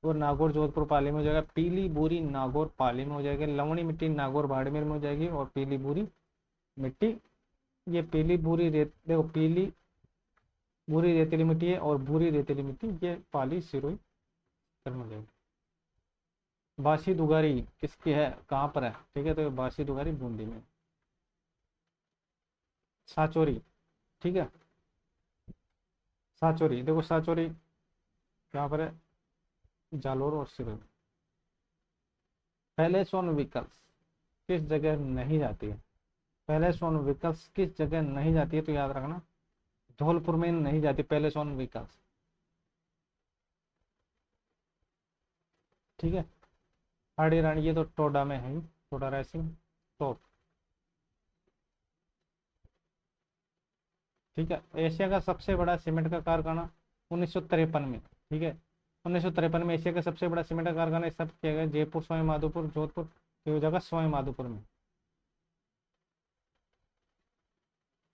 वो नागौर, जोधपुर, पाली में हो जाएगा। पीली भूरी नागौर, पाली में हो जाएगी। लवणी मिट्टी नागौर, बाड़मेर में हो जाएगी। और पीली भूरी मिट्टी, ये पीली भूरी रेत, देखो पीली भूरी रेतीली मिट्टी है और भूरी रेतीली मिट्टी ये पाली, सिरोही में हो जाएगी। बासी दुगारी किसकी है, कहाँ पर है? ठीक है, तो ये बासी दुगारी बूंदी में। साचोरी, ठीक है, साचोरी, देखो साचोरी कहाँ पर है? जालोर और सिरोही। पहले सोन विकल्प किस जगह नहीं जाती है? पहले सोन विकल्प किस जगह नहीं जाती है? तो याद रखना धौलपुर में नहीं जाती पहले सोन विकल्प, ठीक है। हाड़ी रानी ये तो टोडा में है ही, टोडा रायसिंह टॉप, ठीक है। एशिया का सबसे बड़ा सीमेंट का कारखाना 1953 में, ठीक है, 1953 में एशिया का सबसे बड़ा सीमेंट कारखाना स्थापित किया गया, जयपुर, सवाई माधोपुर, जोधपुर, तो ये जगह सवाई माधोपुर में।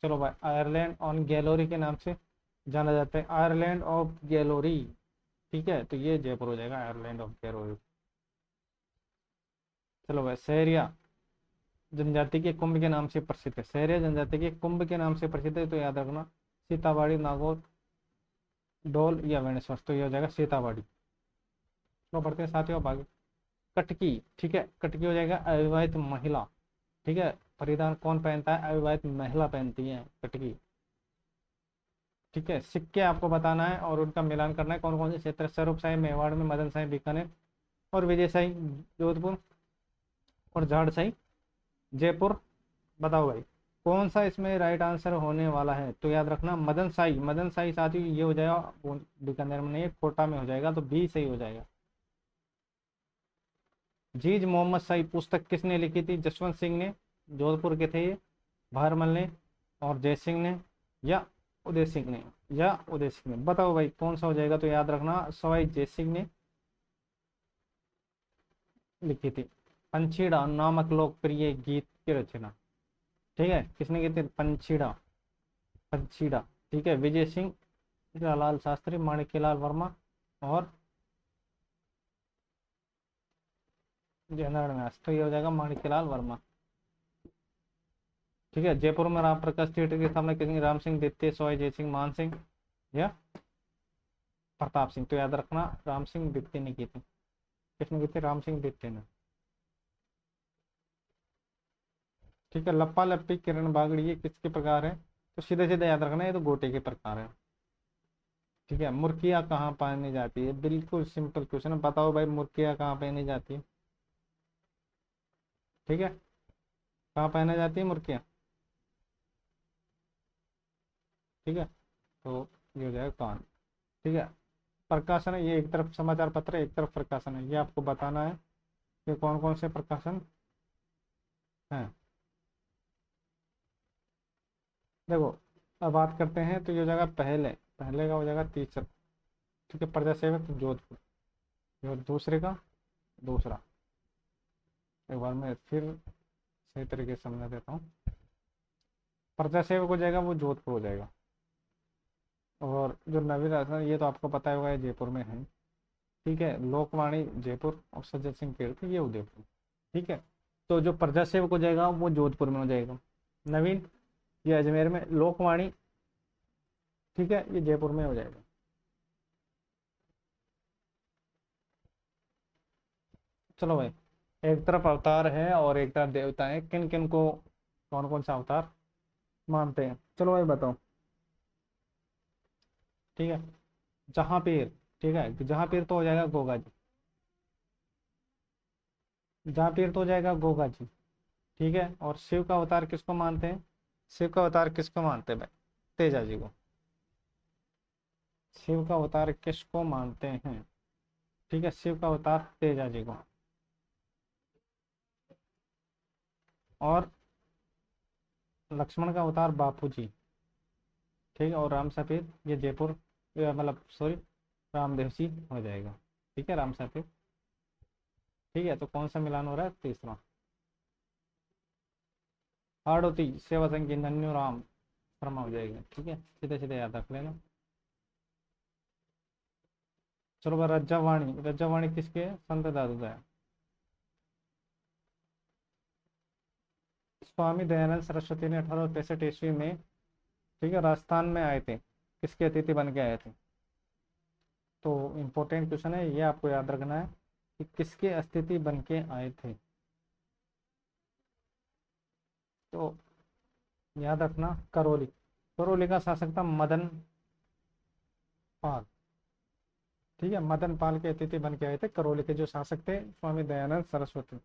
चलो भाई, आयरलैंड ऑन गैलोरी के नाम से जाना जाता है, आयरलैंड ऑफ गैलोरी। ठीक है, तो ये जयपुर हो जाएगा, आयरलैंड ऑफ गैलोरी। चलो भाई, सहरिया जनजाति के कुंभ के नाम से प्रसिद्ध है, सहरिया जनजाति के कुंभ के नाम से प्रसिद्ध है, तो याद रखना सीताबाड़ी, नागौर, डोल या वेणेश्वर, तो ये हो जाएगा सीताबाड़ी। तो बढ़ते हैं साथियों अब आगे। कटकी, ठीक है, कटकी हो जाएगा अविवाहित महिला। ठीक है, परिधान कौन पहनता है? अविवाहित महिला पहनती है कटकी। ठीक है, सिक्के आपको बताना है और उनका मिलान करना है, कौन कौन से क्षेत्र, स्वरूप शाही मेवाड़ में, मदन शाही बीकानेर, और विजय शाही जोधपुर, और झाड़ शाही जयपुर। बताओ भाई, कौन सा इसमें राइट आंसर होने वाला है? तो याद रखना मदन शाही, मदन शाही साथियों ये हो जाएगा, बीकानेर में नहीं है, कोटा में हो जाएगा, तो बी सही हो जाएगा। जीज मोहम्मद शाही पुस्तक किसने लिखी थी? जसवंत सिंह ने, जोधपुर के थे ये, भारमल ने, और जय सिंह ने, या उदय सिंह ने, या उदय सिंह ने। बताओ भाई कौन सा हो जाएगा? तो याद रखना सवाई जय सिंह ने लिखी थी। पंछीड़ा नामक लोकप्रिय गीत की रचना, ठीक है, किसने की थी? पंछीड़ा, पंछीड़ा। ठीक है, विजय सिंह, लाल शास्त्री, माणिक्यलाल वर्मा, और जयनारायण व्यास, तो ये हो जाएगा माणिक्यलाल वर्मा। ठीक है, जयपुर में राम प्रकाश थिएटर की स्थापना किसने? राम सिंह द्वितीय, सवाई जय सिंह, मान सिंह, या प्रताप सिंह। तो याद रखना राम सिंह द्वितीय ने की थी। किसने की थी? राम सिंह द्वितीय ने। ठीक है, लप्पा लप्पी किरण बागड़ी ये किसके प्रकार है? तो सीधे सीधे याद रखना, ये तो गोटे के प्रकार है। ठीक है, मुर्किया कहाँ पानी जाती है? बिल्कुल सिंपल क्वेश्चन है, बताओ भाई मुर्किया कहाँ पहनी जाती है? ठीक है, कहाँ पहने जाती है मुर्किया? ठीक है, तो ये हो जाएगा कान। ठीक है, प्रकाशन है, ये एक तरफ समाचार पत्र है, एक तरफ प्रकाशन है, ये आपको बताना है कि कौन कौन से प्रकाशन हैं। देखो, अब बात करते हैं, तो ये हो जाएगा पहले, पहले का हो जाएगा तीसरा। ठीक है, प्रजा सेवक जोधपुर, और दूसरे का दूसरा। एक बार मैं फिर सही तरीके से समझा देता हूँ। प्रजा सेवक हो जाएगा वो जोधपुर हो जाएगा, और जो नवीन राजस्थान ये तो आपको पता होगा, ये जयपुर में है। ठीक है, लोकवाणी जयपुर, और सज्जन सिंह केड़कर ये उदयपुर। ठीक है, तो जो प्रजा सेवक हो जाएगा वो जोधपुर में हो जाएगा, नवीन ये अजमेर में, लोकवाणी ठीक है ये जयपुर में हो जाएगा। चलो भाई, एक तरफ अवतार है और एक तरफ देवता है, किन किन को कौन कौन सा अवतार मानते हैं? चलो भाई बताओ। ठीक है, जहाँ पीर, ठीक है, जहाँ पीर तो हो जाएगा गोगा जी, जहाँ पीर तो हो जाएगा गोगा जी। ठीक है, और शिव का अवतार किसको मानते हैं? शिव का अवतार किसको मानते हैं भाई? तेजा जी को। शिव का अवतार किसको मानते हैं? ठीक है, शिव का अवतार तेजा जी को। और लक्ष्मण का अवतार बापू जी। ठीक है, और राम सफेद ये जयपुर, मतलब सॉरी रामदेव जी हो जाएगा। ठीक है, राम सफेद। ठीक है, तो कौन सा मिलान हो रहा है? तीसरा। हाड़ोती सेवा संघ की नन्नू राम शर्मा हो जाएगा। ठीक है, सीधे सीधे याद रख लेना। चलो भाई, रज्जावाणी, रज्जावाणी किसके है? संत दादू का है। स्वामी दयानंद सरस्वती ने 1865 ईस्वी में, ठीक है, राजस्थान में आए थे, किसके अतिथि बन के आए थे? तो इम्पोर्टेंट क्वेश्चन है ये, आपको याद रखना है कि किसके अतिथि बन के आए थे। तो याद रखना करौली, करौली का शासक था मदन पाल। ठीक है, मदन पाल के अतिथि बन के आए थे, करौली के जो शासक थे स्वामी दयानंद सरस्वती।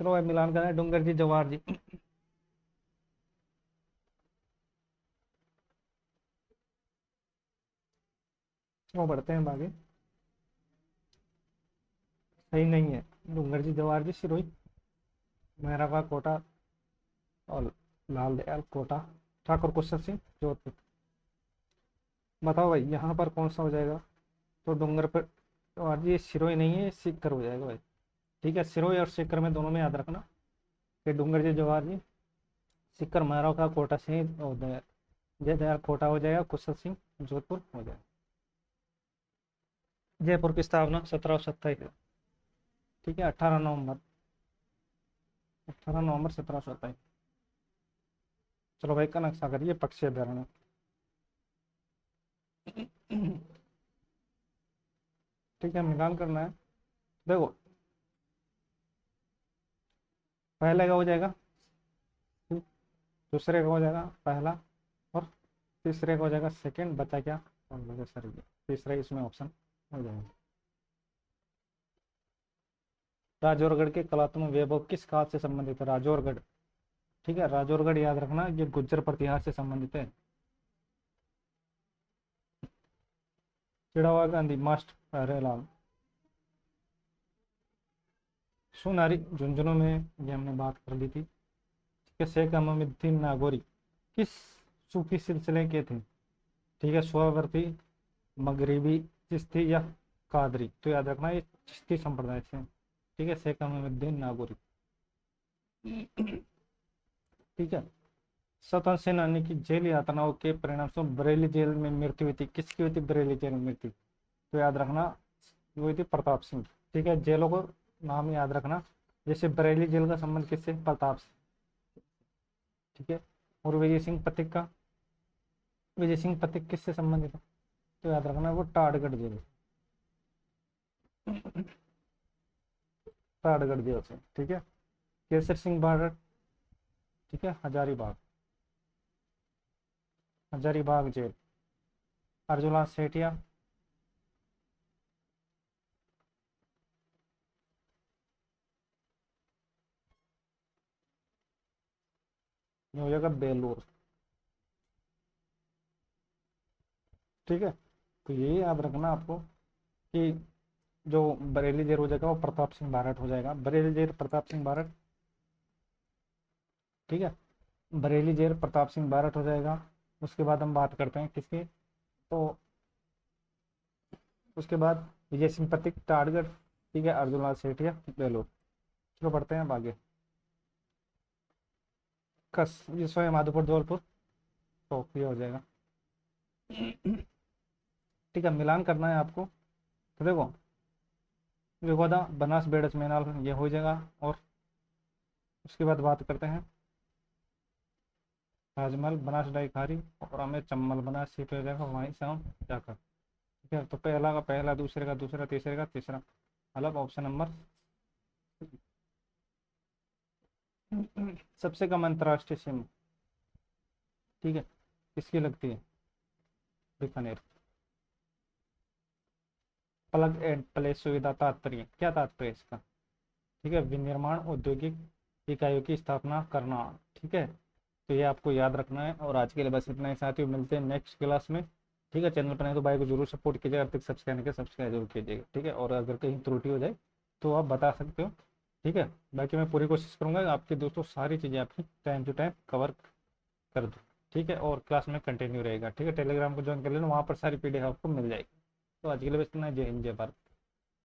चलो भाई, मिलान करना है, डूंगर जी, जवाहर जी। वो बढ़ते हैं आगे। सही नहीं है, डूंगर जी, जवाहर जी, सिरोही मेहरा का कोटा और लाल दयाल कोटा ठाकुर कुशल सिंह जोधपुर। बताओ भाई यहाँ पर कौन सा हो जाएगा? तो डूंगर पर, तो आज ये सिरोही नहीं है, ये सीकर हो जाएगा भाई। ठीक है, सिरोही और सीकर में दोनों में याद रखना कि डूंगर जी जवाहर जी, सीकर महाराव का कोटा सिंह और जय दयाल कोटा हो जाएगा, कुशल सिंह जोधपुर हो जाएगा। जयपुर की स्थापना 1727। ठीक है, 18 नवंबर, 18 नवंबर 1727। चलो भाई का नक्शा करिए पक्षी अभ्यारण्य। ठीक है, मिलान करना है। देखो पहले का हो जाएगा, दूसरे का हो जाएगा पहला, और तीसरे का हो जाएगा सेकंड। बचा क्या? और बचा सर ये तीसरा, इसमें ऑप्शन हो जाएगा। राजौरगढ़ के कलात्मक वैभव किस काल से संबंधित है? राजौरगढ़। ठीक है, राजौरगढ़ याद रखना, ये गुज्जर प्रतिहार से संबंधित है। चिड़ावा गांधी मास्ट प्यारेलाल। सोनारी झुंझुनू में, ये हमने बात कर ली थी। ठीक है, शेख अमीरुद्दीन नागौरी किस सूफी सिलसिले के थे? ठीक है, सोहरावर्दी, मगरिबी, चिश्ती या कादरी। तो याद रखना ये चिश्ती संप्रदाय से। ठीक है, शेख अमीरुद्दीन नागौरी। ठीक है, स्वतंत्र सेनानी की जेल यातनाओं के परिणाम स्वरूप बरेली जेल में मृत्यु हुई थी। किसकी हुई थी बरेली जेल में मृत्यु? तो याद रखना वो हुई थी प्रताप सिंह। ठीक है, जेलों को नाम याद रखना, जैसे बरेली जेल का संबंध किससे? प्रताप सिंह। ठीक है, और विजय सिंह पथिक का, विजय सिंह पथिक किससे संबंधित है? तो याद रखना वो टाड़गढ़ जेल, टाड़गढ़ जेल से। ठीक है, केसर सिंह बारड। ठीक है, हजारीबाग, हजारीबाग जेल। अर्जुला सेठिया, ये हो जाएगा बेलूर। ठीक है, तो ये याद रखना आपको कि जो बरेली जेल हो जाएगा वो प्रताप सिंह बारड हो जाएगा। बरेली जेल प्रताप सिंह बारड। ठीक है, बरेली जेल प्रताप सिंह बारड हो जाएगा। उसके बाद हम बात करते हैं किसकी? तो उसके बाद विजय सिंह पथिक टाड़गढ़। ठीक है, अर्जुन लाल सेठिया बेलूर। चलो बढ़ते हैं अब आगे। कस, ये स्वयं माधोपुर धौलपुर, तो ये हो जाएगा। ठीक है, मिलान करना है आपको। तो देखो विगोदा, बनास, बेडस, मेनाल, ये हो जाएगा। और उसके बाद बात करते हैं राजमहल, बनास, डाइखारी, और हमें चम्बल, बनास, ये पे हो जाएगा वहीं से हम जाकर। ठीक है, तो पहला का पहला, दूसरे का दूसरा, तीसरे का तीसरा, मतलब ऑप्शन नंबर। सबसे कम अंतर्राष्ट्रीय सीमा, ठीक है, किसकी लगती है? बीकानेर। प्लग एंड प्ले सुविधा तात्पर्य, क्या तात्पर्य इसका? ठीक है, विनिर्माण औद्योगिक इकाइयों की स्थापना करना। ठीक है, तो ये आपको याद रखना है। और आज के लिए बस इतना ही साथियों, मिलते हैं नेक्स्ट क्लास में। ठीक है, चैनल पर नहीं तो भाई को जरूर सपोर्ट कीजिएगा, अब तक सब्सक्राइब नहीं किया सब्सक्राइब जरूर कीजिएगा। ठीक है, और अगर कहीं त्रुटि हो जाए तो आप बता सकते हो। ठीक है, बाकी मैं पूरी कोशिश करूंगा आपके दोस्तों सारी चीज़ें आपकी टाइम टू टाइम कवर कर दूँ। ठीक है, और क्लास में कंटिन्यू रहेगा। ठीक है, टेलीग्राम को ज्वाइन कर लेना, वहाँ पर सारी PDF आपको मिल जाएगी। तो आज के लिए बस इतना ही। जय हिंद, जय भारत।